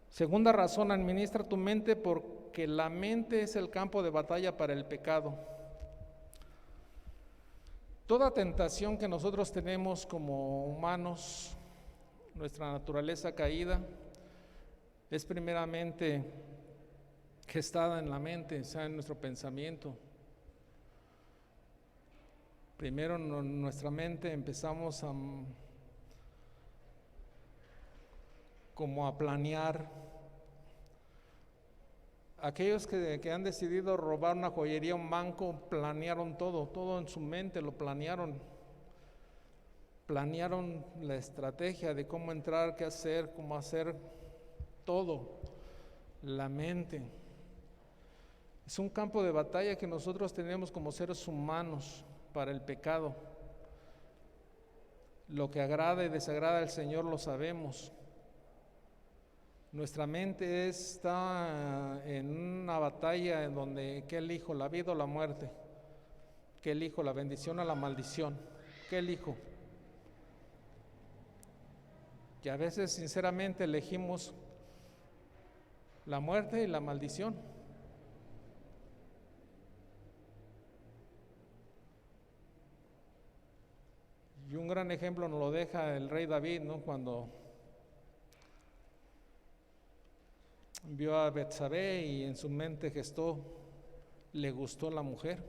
Segunda razón, administra tu mente porque la mente es el campo de batalla para el pecado. Toda tentación que nosotros tenemos como humanos, nuestra naturaleza caída, es primeramente gestada en la mente, o sea, en nuestro pensamiento. Primero en nuestra mente empezamos como a planear. Aquellos que han decidido robar una joyería, un banco, planearon todo en su mente, lo planearon. Planearon la estrategia de cómo entrar, qué hacer, cómo hacer todo. La mente. Es un campo de batalla que nosotros tenemos como seres humanos para el pecado. Lo que agrada y desagrada al Señor lo sabemos. Nuestra mente está en una batalla en donde ¿qué elijo? ¿La vida o la muerte? ¿Qué elijo? ¿La bendición o la maldición? ¿Qué elijo? Y a veces sinceramente elegimos la muerte y la maldición. Y un gran ejemplo nos lo deja el rey David, ¿no? Cuando vio a Betsabé y en su mente le gustó la mujer.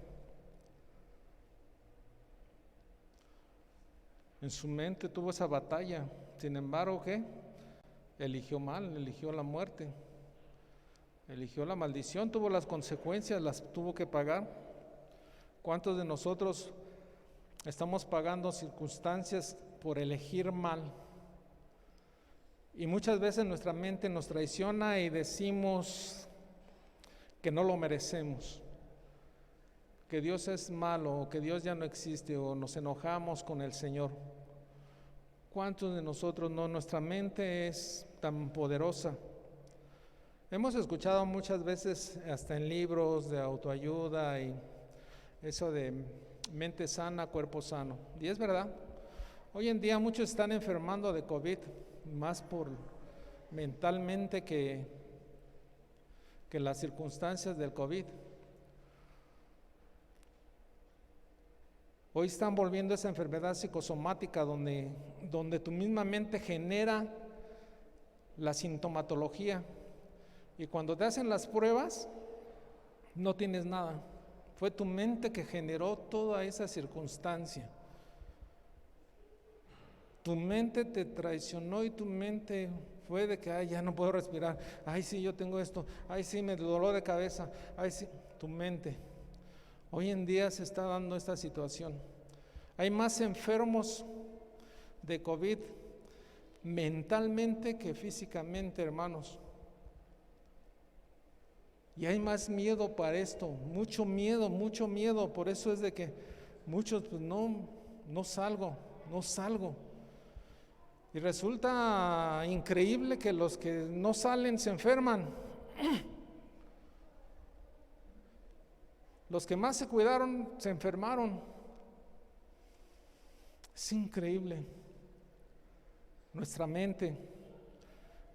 En su mente tuvo esa batalla. Sin embargo, ¿qué? Eligió mal, eligió la muerte, eligió la maldición, tuvo las consecuencias, las tuvo que pagar. ¿Cuántos de nosotros estamos pagando circunstancias por elegir mal? Y muchas veces nuestra mente nos traiciona y decimos que no lo merecemos, que Dios es malo, o que Dios ya no existe, o nos enojamos con el Señor. ¿Cuántos de nosotros no? Nuestra mente es tan poderosa. Hemos escuchado muchas veces, hasta en libros de autoayuda, y eso de mente sana, cuerpo sano. Y es verdad. Hoy en día muchos están enfermando de COVID, más por mentalmente que las circunstancias del COVID. Hoy están volviendo esa enfermedad psicosomática donde tu misma mente genera la sintomatología, y cuando te hacen las pruebas no tienes nada. Fue tu mente que generó toda esa circunstancia. Tu mente te traicionó y tu mente fue de que, ay, ya no puedo respirar, ay, sí, yo tengo esto, ay, sí, me dolor de cabeza, ay, sí, tu mente. Hoy en día se está dando esta situación. Hay más enfermos de COVID mentalmente que físicamente, hermanos. Y hay más miedo para esto, mucho miedo. Por eso es de que muchos, pues no salgo. Y resulta increíble que los que no salen se enferman. Los que más se cuidaron se enfermaron. Es increíble. Nuestra mente.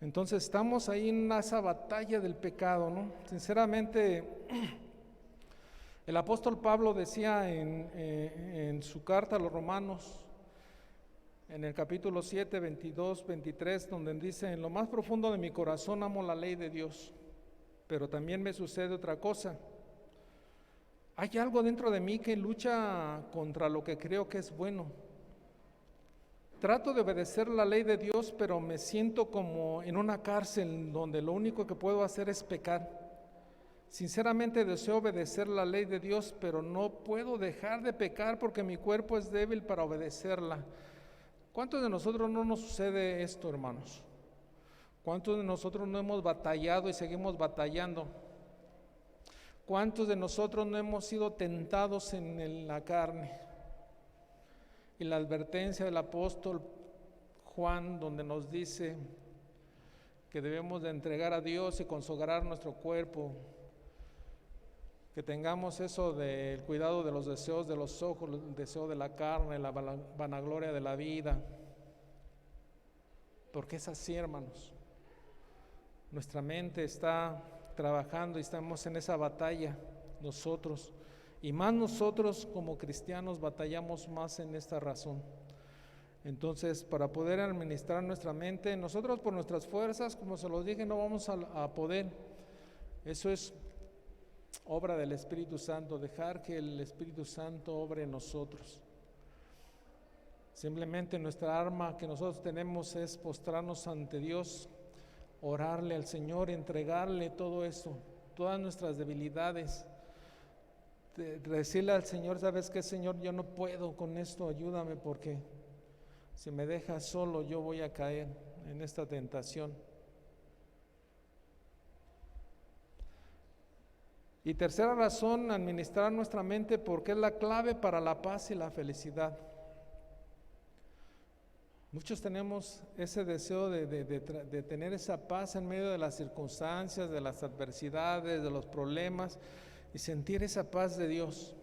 Entonces estamos ahí en esa batalla del pecado, ¿no? Sinceramente, el apóstol Pablo decía en su carta a los Romanos, en el capítulo 7, 22, 23, donde dice: en lo más profundo de mi corazón amo la ley de Dios, pero también me sucede otra cosa. Hay algo dentro de mí que lucha contra lo que creo que es bueno. Trato de obedecer la ley de Dios, pero me siento como en una cárcel donde lo único que puedo hacer es pecar. Sinceramente deseo obedecer la ley de Dios, pero no puedo dejar de pecar porque mi cuerpo es débil para obedecerla. ¿Cuántos de nosotros no nos sucede esto, hermanos? ¿Cuántos de nosotros no hemos batallado y seguimos batallando? ¿Cuántos de nosotros no hemos sido tentados en la carne? Y la advertencia del apóstol Juan, donde nos dice que debemos de entregar a Dios y consagrar nuestro cuerpo, que tengamos eso del cuidado de los deseos de los ojos, el deseo de la carne, la vanagloria de la vida, porque es así, hermanos. Nuestra mente está trabajando y estamos en esa batalla nosotros. Y más nosotros como cristianos batallamos más en esta razón. Entonces, para poder administrar nuestra mente, nosotros por nuestras fuerzas, como se los dije, no vamos a poder. Eso es obra del Espíritu Santo, dejar que el Espíritu Santo obre en nosotros. Simplemente nuestra arma que nosotros tenemos es postrarnos ante Dios, orarle al Señor, entregarle todo esto, todas nuestras debilidades. Decirle al Señor: ¿sabes qué, Señor? Yo no puedo con esto, ayúdame, porque si me dejas solo yo voy a caer en esta tentación. Y tercera razón, administrar nuestra mente, porque es la clave para la paz y la felicidad. Muchos tenemos ese deseo de tener esa paz en medio de las circunstancias, de las adversidades, de los problemas, y sentir esa paz de Dios,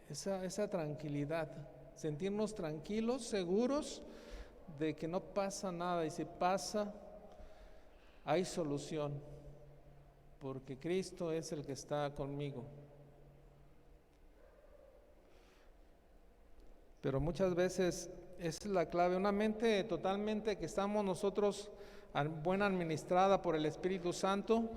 esa tranquilidad, sentirnos tranquilos, seguros de que no pasa nada, y si pasa, hay solución, porque Cristo es el que está conmigo. Pero muchas veces esa es la clave, una mente totalmente que estamos nosotros buena administrada por el Espíritu Santo,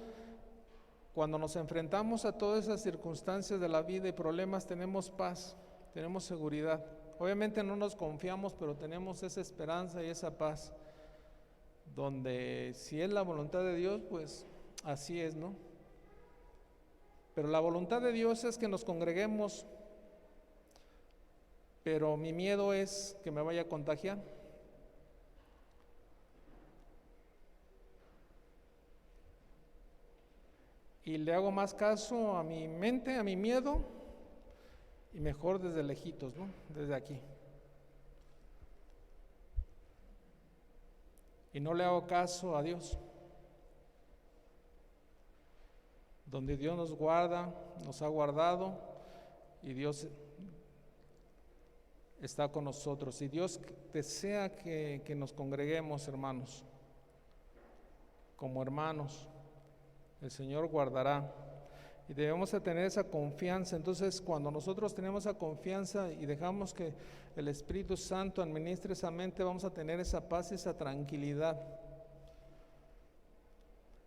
cuando nos enfrentamos a todas esas circunstancias de la vida y problemas, tenemos paz, tenemos seguridad. Obviamente no nos confiamos, pero tenemos esa esperanza y esa paz, donde si es la voluntad de Dios, pues así es, ¿no? Pero la voluntad de Dios es que nos congreguemos, pero mi miedo es que me vaya a contagiar. Y le hago más caso a mi mente, a mi miedo, y mejor desde lejitos, ¿no? Desde aquí. Y no le hago caso a Dios. Donde Dios nos guarda, nos ha guardado, y Dios está con nosotros. Y Dios desea que nos congreguemos, hermanos, como hermanos. El Señor guardará. Y debemos de tener esa confianza. Entonces, cuando nosotros tenemos esa confianza y dejamos que el Espíritu Santo administre esa mente, vamos a tener esa paz y esa tranquilidad.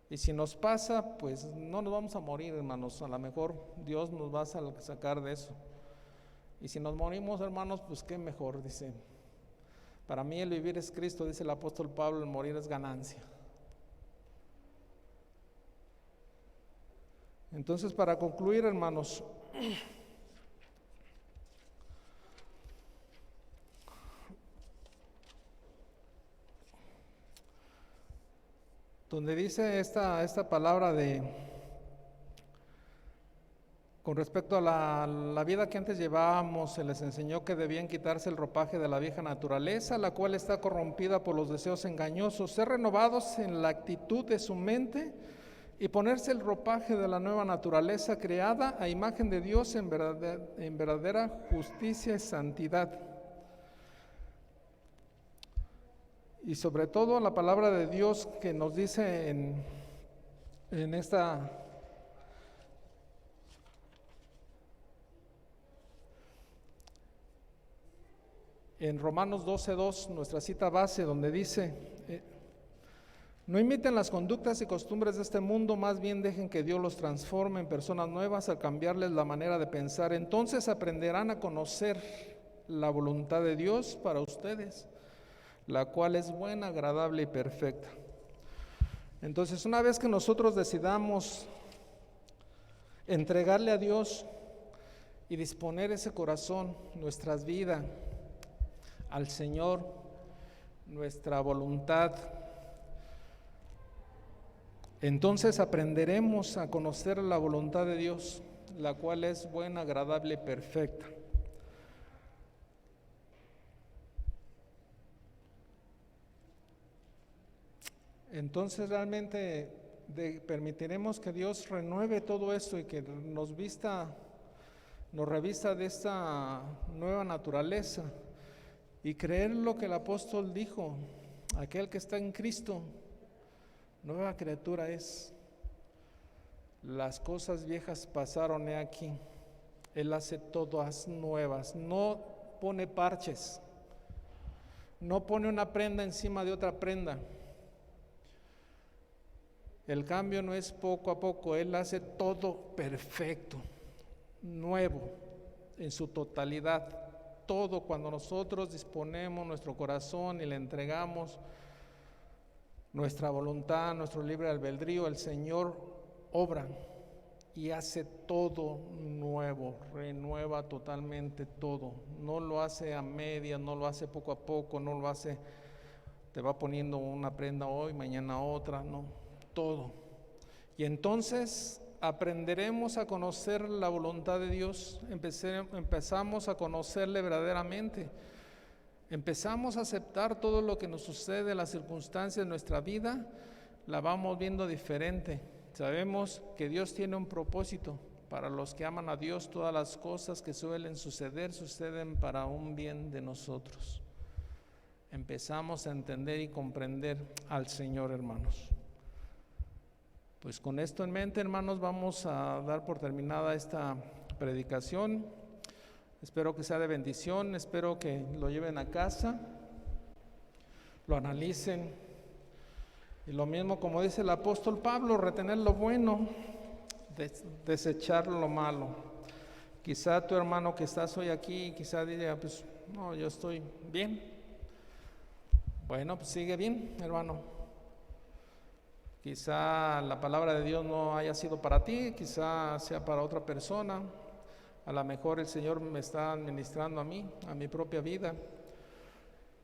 Y si nos pasa, pues no nos vamos a morir, hermanos. A lo mejor Dios nos va a sacar de eso. Y si nos morimos, hermanos, pues qué mejor, dice. Para mí el vivir es Cristo, dice el apóstol Pablo, el morir es ganancia. Entonces, para concluir, hermanos, donde dice esta palabra con respecto a la vida que antes llevábamos, se les enseñó que debían quitarse el ropaje de la vieja naturaleza, la cual está corrompida por los deseos engañosos, ser renovados en la actitud de su mente y ponerse el ropaje de la nueva naturaleza creada a imagen de Dios en verdadera justicia y santidad. Y sobre todo la palabra de Dios que nos dice en Romanos 12:2, nuestra cita base, donde dice: no imiten las conductas y costumbres de este mundo, más bien dejen que Dios los transforme en personas nuevas al cambiarles la manera de pensar. Entonces aprenderán a conocer la voluntad de Dios para ustedes, la cual es buena, agradable y perfecta. Entonces, una vez que nosotros decidamos entregarle a Dios y disponer ese corazón, nuestras vidas al Señor, nuestra voluntad, entonces aprenderemos a conocer la voluntad de Dios, la cual es buena, agradable y perfecta. Entonces realmente permitiremos que Dios renueve todo esto y que nos revista de esta nueva naturaleza y creer lo que el apóstol dijo: aquel que está en Cristo, nueva criatura es. Las cosas viejas pasaron, he aquí, Él hace todas nuevas. No pone parches, no pone una prenda encima de otra prenda. El cambio no es poco a poco, Él hace todo perfecto, nuevo, en su totalidad. Todo, cuando nosotros disponemos nuestro corazón y le entregamos nuestra voluntad, nuestro libre albedrío, el Señor obra y hace todo nuevo, renueva totalmente todo. No lo hace a medias, no lo hace poco a poco, no lo hace, te va poniendo una prenda hoy, mañana otra, no, todo. Y entonces aprenderemos a conocer la voluntad de Dios, empezamos a conocerle verdaderamente. Empezamos a aceptar todo lo que nos sucede, las circunstancias de nuestra vida, la vamos viendo diferente. Sabemos que Dios tiene un propósito. Para los que aman a Dios, todas las cosas que suelen suceder, suceden para un bien de nosotros. Empezamos a entender y comprender al Señor, hermanos. Pues con esto en mente, hermanos, vamos a dar por terminada esta predicación. Espero que sea de bendición, espero que lo lleven a casa, lo analicen Y lo mismo como dice el apóstol Pablo, retener lo bueno, desechar lo malo. Quizá tu hermano que estás hoy aquí, quizá diga, pues no, yo estoy bien. Bueno, pues sigue bien, hermano. Quizá la palabra de Dios no haya sido para ti, quizá sea para otra persona. A lo mejor el Señor me está administrando a mí, a mi propia vida.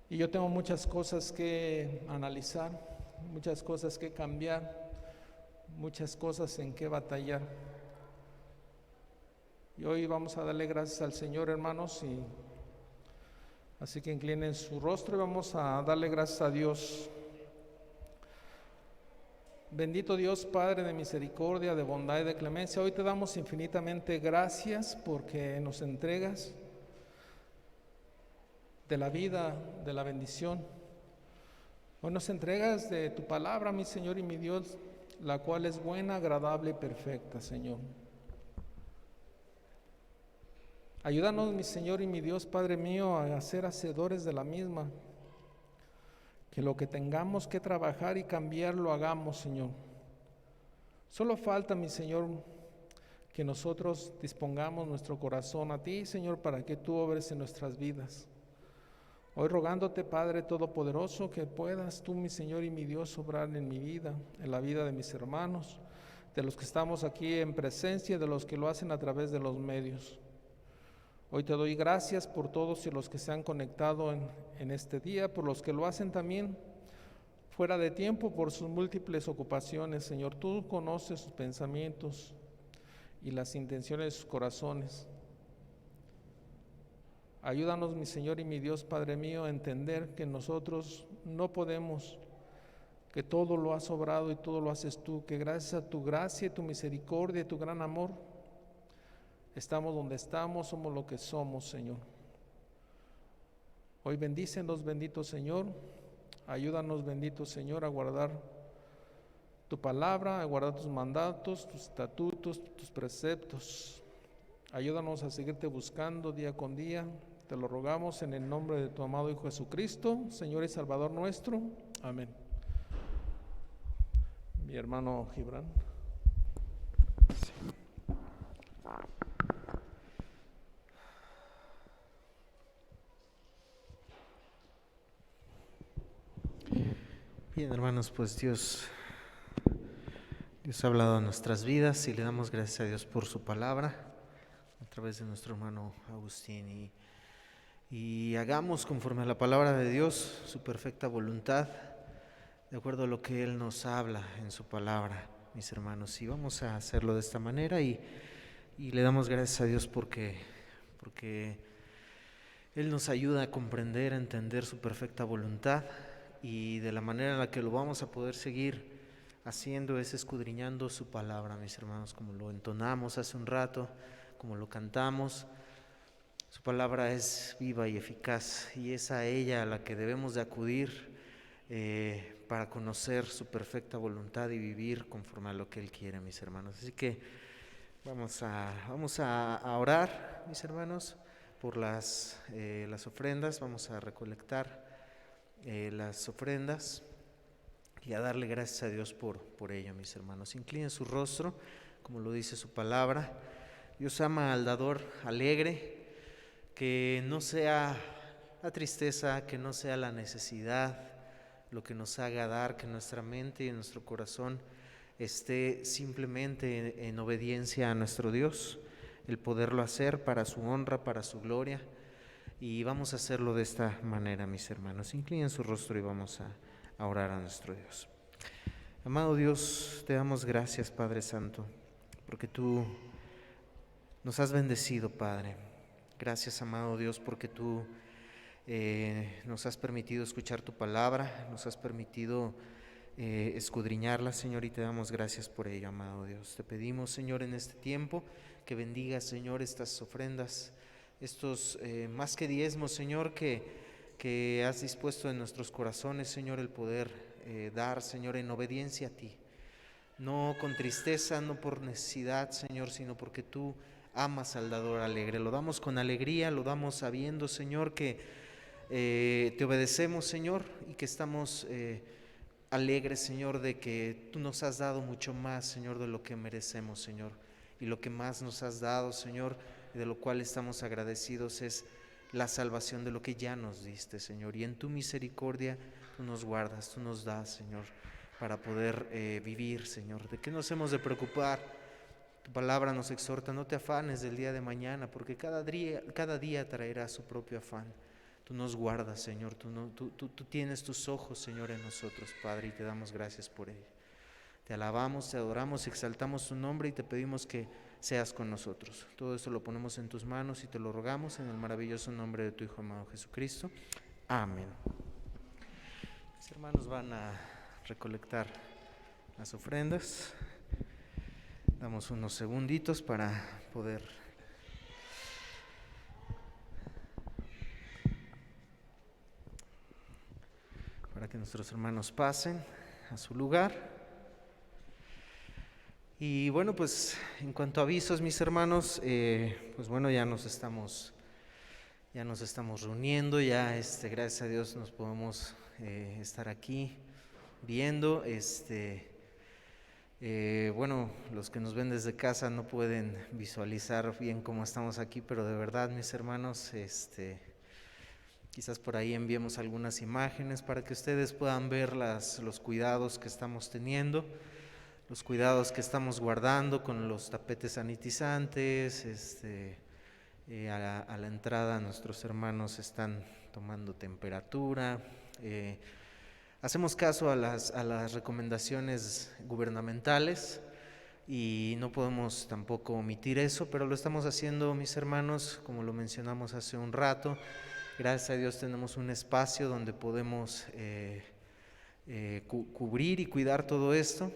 Y yo tengo muchas cosas que analizar, muchas cosas que cambiar, muchas cosas en que batallar. Y hoy vamos a darle gracias al Señor, hermanos, y así que inclinen su rostro y vamos a darle gracias a Dios. Bendito Dios, Padre de misericordia, de bondad y de clemencia, hoy te damos infinitamente gracias porque nos entregas de la vida, de la bendición. Hoy nos entregas de tu palabra, mi Señor y mi Dios, la cual es buena, agradable y perfecta, Señor. Ayúdanos, mi Señor y mi Dios, Padre mío, a ser hacedores de la misma. Que lo que tengamos que trabajar y cambiar lo hagamos, Señor. Solo falta, mi Señor, que nosotros dispongamos nuestro corazón a ti, Señor, para que tú obres en nuestras vidas. Hoy rogándote, Padre Todopoderoso, que puedas tú, mi Señor y mi Dios, obrar en mi vida, en la vida de mis hermanos, de los que estamos aquí en presencia y de los que lo hacen a través de los medios. Hoy te doy gracias por todos y los que se han conectado en este día, por los que lo hacen también fuera de tiempo por sus múltiples ocupaciones. Señor, tú conoces sus pensamientos y las intenciones de sus corazones. Ayúdanos, mi Señor y mi Dios, Padre mío, a entender que nosotros no podemos, que todo lo has obrado y todo lo haces tú, que gracias a tu gracia y tu misericordia y tu gran amor, estamos donde estamos, somos lo que somos, Señor. Hoy bendícenos, bendito Señor. Ayúdanos, bendito Señor, a guardar tu palabra, a guardar tus mandatos, tus estatutos, tus preceptos. Ayúdanos a seguirte buscando día con día. Te lo rogamos en el nombre de tu amado Hijo Jesucristo, Señor y Salvador nuestro. Amén. Mi hermano Gibran. Sí. Bien, hermanos, pues Dios ha hablado a nuestras vidas y le damos gracias a Dios por su palabra a través de nuestro hermano Agustín. Y hagamos conforme a la palabra de Dios su perfecta voluntad, de acuerdo a lo que Él nos habla en su palabra, mis hermanos. Y vamos a hacerlo de esta manera y le damos gracias a Dios porque Él nos ayuda a comprender, a entender su perfecta voluntad, y de la manera en la que lo vamos a poder seguir haciendo es escudriñando su palabra, mis hermanos, como lo entonamos hace un rato, como lo cantamos. Su palabra es viva y eficaz y es a ella a la que debemos de acudir para conocer su perfecta voluntad y vivir conforme a lo que Él quiere, mis hermanos. Así que vamos a orar, mis hermanos, por las ofrendas. Vamos a recolectar las ofrendas y a darle gracias a Dios por ello, mis hermanos. Inclinen su rostro, como lo dice su palabra. Dios ama al dador alegre, que no sea la tristeza, que no sea la necesidad lo que nos haga dar, que nuestra mente y nuestro corazón esté simplemente en obediencia a nuestro Dios, el poderlo hacer para su honra, para su gloria. Y vamos a hacerlo de esta manera, mis hermanos. Inclinen su rostro y vamos a orar a nuestro Dios. Amado Dios, te damos gracias, Padre Santo, porque tú nos has bendecido, Padre. Gracias, amado Dios, porque tú nos has permitido escuchar tu palabra, nos has permitido escudriñarla, Señor, y te damos gracias por ello, amado Dios. Te pedimos, Señor, en este tiempo que bendigas, Señor, estas ofrendas, estos más que diezmos, Señor, que has dispuesto en nuestros corazones, Señor, el poder dar, Señor, en obediencia a ti. No con tristeza, no por necesidad, Señor, sino porque tú amas al dador alegre. Lo damos con alegría, lo damos sabiendo, Señor, que te obedecemos, Señor, y que estamos alegres, Señor, de que tú nos has dado mucho más, Señor, de lo que merecemos, Señor. Y lo que más nos has dado, Señor, y de lo cual estamos agradecidos es la salvación de lo que ya nos diste, Señor. Y en tu misericordia tú nos guardas, tú nos das, Señor, para poder vivir, Señor. ¿De qué nos hemos de preocupar? Tu palabra nos exhorta, no te afanes del día de mañana, porque cada día traerá su propio afán. Tú nos guardas, Señor, tú tienes tus ojos, Señor, en nosotros, Padre, y te damos gracias por ello. Te alabamos, te adoramos, exaltamos tu nombre y te pedimos que seas con nosotros. Todo esto lo ponemos en tus manos y te lo rogamos en el maravilloso nombre de tu Hijo amado Jesucristo. Amén. Mis hermanos van a recolectar las ofrendas. Damos unos segunditos para poder que nuestros hermanos pasen a su lugar. Y bueno, pues en cuanto a avisos, mis hermanos, pues bueno, ya nos estamos reuniendo, ya gracias a Dios nos podemos estar aquí viendo. Bueno, los que nos ven desde casa no pueden visualizar bien cómo estamos aquí, pero de verdad, mis hermanos, quizás por ahí enviemos algunas imágenes para que ustedes puedan ver los cuidados que estamos teniendo, los cuidados que estamos guardando con los tapetes sanitizantes. A la entrada nuestros hermanos están tomando temperatura. Hacemos caso a las recomendaciones gubernamentales y no podemos tampoco omitir eso, pero lo estamos haciendo, mis hermanos, como lo mencionamos hace un rato. Gracias a Dios tenemos un espacio donde podemos cubrir y cuidar todo esto.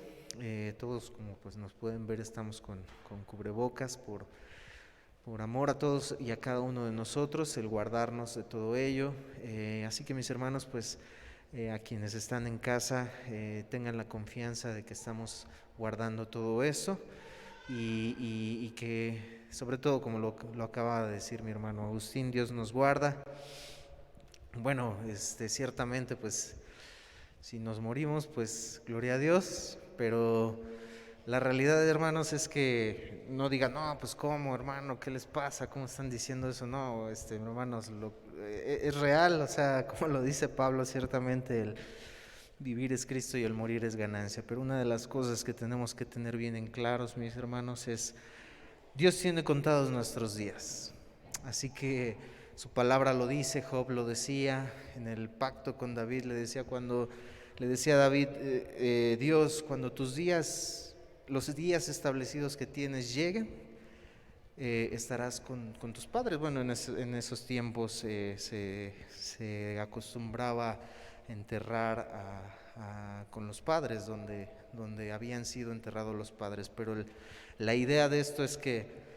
Todos, como pues nos pueden ver, estamos con cubrebocas por amor a todos y a cada uno de nosotros, el guardarnos de todo ello. Así que, mis hermanos, pues a quienes están en casa tengan la confianza de que estamos guardando todo eso y que, sobre todo, como lo acaba de decir mi hermano Agustín, Dios nos guarda. Bueno, ciertamente, pues si nos morimos, pues gloria a Dios, pero la realidad, hermanos, es que no digan, no, pues cómo, hermano, ¿qué les pasa? ¿Cómo están diciendo eso? No, hermanos, es real, o sea, como lo dice Pablo, ciertamente el vivir es Cristo y el morir es ganancia. Pero una de las cosas que tenemos que tener bien en claros, mis hermanos, es Dios tiene contados nuestros días. Así que su palabra lo dice, Job lo decía, en el pacto con David le decía a David, Dios, cuando los días establecidos que tienes lleguen, estarás con tus padres. Bueno, en esos tiempos se acostumbraba enterrar con los padres, donde habían sido enterrados los padres, pero la idea de esto es que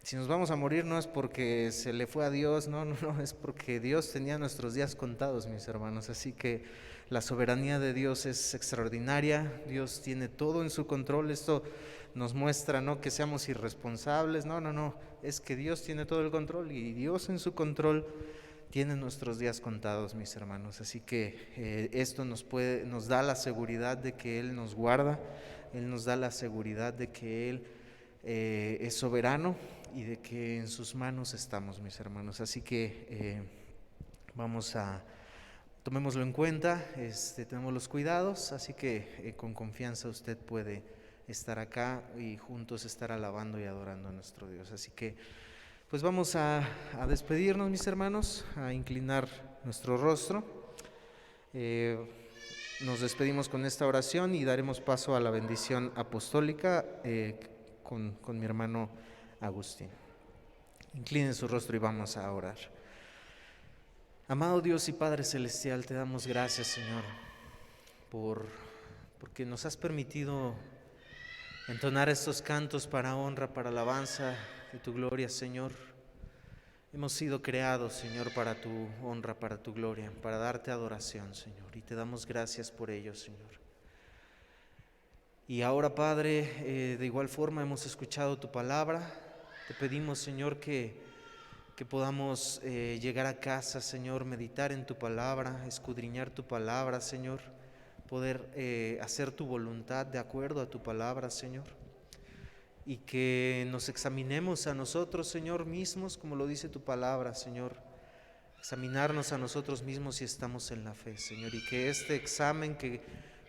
si nos vamos a morir no es porque se le fue a Dios, no, es porque Dios tenía nuestros días contados, mis hermanos. Así que la soberanía de Dios es extraordinaria, Dios tiene todo en su control. Esto nos muestra no que seamos irresponsables, no, es que Dios tiene todo el control y Dios en su control tiene nuestros días contados, mis hermanos. Así que esto nos da la seguridad de que Él nos guarda, Él nos da la seguridad de que Él es soberano y de que en sus manos estamos, mis hermanos. Así que tomémoslo en cuenta, tenemos los cuidados, así que con confianza usted puede estar acá y juntos estar alabando y adorando a nuestro Dios. Así que pues vamos a despedirnos, mis hermanos, a inclinar nuestro rostro. Nos despedimos con esta oración y daremos paso a la bendición apostólica con mi hermano Agustín. Inclinen su rostro y vamos a orar. Amado Dios y Padre Celestial, te damos gracias, Señor, porque nos has permitido entonar estos cantos para honra, para alabanza de tu gloria, Señor. Hemos sido creados, Señor, para tu honra, para tu gloria, para darte adoración, Señor, y te damos gracias por ello, Señor. Y ahora, Padre, de igual forma hemos escuchado tu palabra. Te pedimos, Señor, que podamos llegar a casa, Señor, meditar en tu palabra, escudriñar tu palabra, Señor, poder hacer tu voluntad de acuerdo a tu palabra, Señor. Y que nos examinemos a nosotros, Señor, mismos, como lo dice tu palabra, Señor. Examinarnos a nosotros mismos si estamos en la fe, Señor. Y que este examen que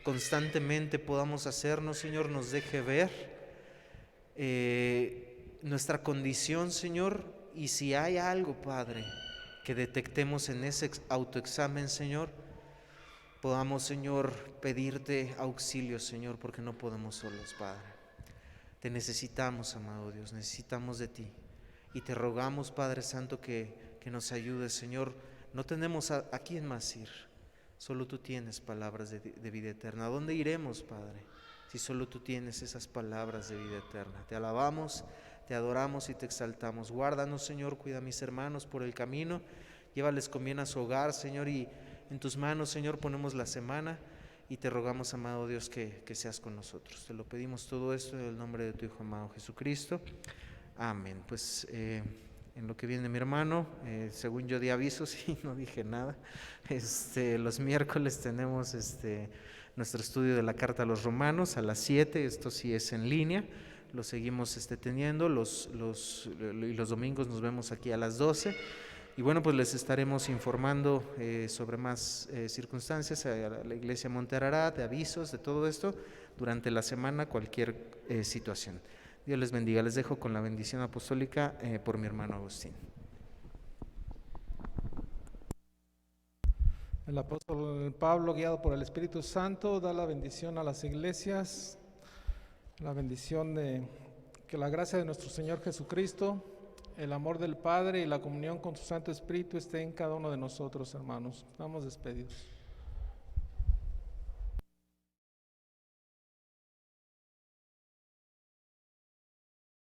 constantemente podamos hacernos, Señor, nos deje ver nuestra condición, Señor. Y si hay algo, Padre, que detectemos en ese autoexamen, Señor, podamos, Señor, pedirte auxilio, Señor, porque no podemos solos, Padre. Te necesitamos, amado Dios, necesitamos de ti. Y te rogamos, Padre Santo, que nos ayudes, Señor. No tenemos a quién más ir. Solo tú tienes palabras de vida eterna. ¿A dónde iremos, Padre? Si solo tú tienes esas palabras de vida eterna. Te alabamos, te adoramos y te exaltamos. Guárdanos, Señor, cuida a mis hermanos por el camino. Llévales con bien a su hogar, Señor, y en tus manos, Señor, ponemos la semana. Y te rogamos, amado Dios, que seas con nosotros. Te lo pedimos todo esto en el nombre de tu Hijo amado Jesucristo. Amén. Pues en lo que viene mi hermano, según yo di avisos y no dije nada, los miércoles tenemos nuestro estudio de la carta a los Romanos a las 7, esto sí es en línea, lo seguimos teniendo, y los domingos nos vemos aquí a las 12. Y bueno, pues les estaremos informando sobre más circunstancias a la Iglesia Monte Ararat, de avisos, de todo esto, durante la semana, cualquier situación. Dios les bendiga. Les dejo con la bendición apostólica por mi hermano Agustín. El apóstol Pablo, guiado por el Espíritu Santo, da la bendición a las iglesias, la bendición de que la gracia de nuestro Señor Jesucristo, el amor del Padre y la comunión con su Santo Espíritu esté en cada uno de nosotros, hermanos. Estamos despedidos.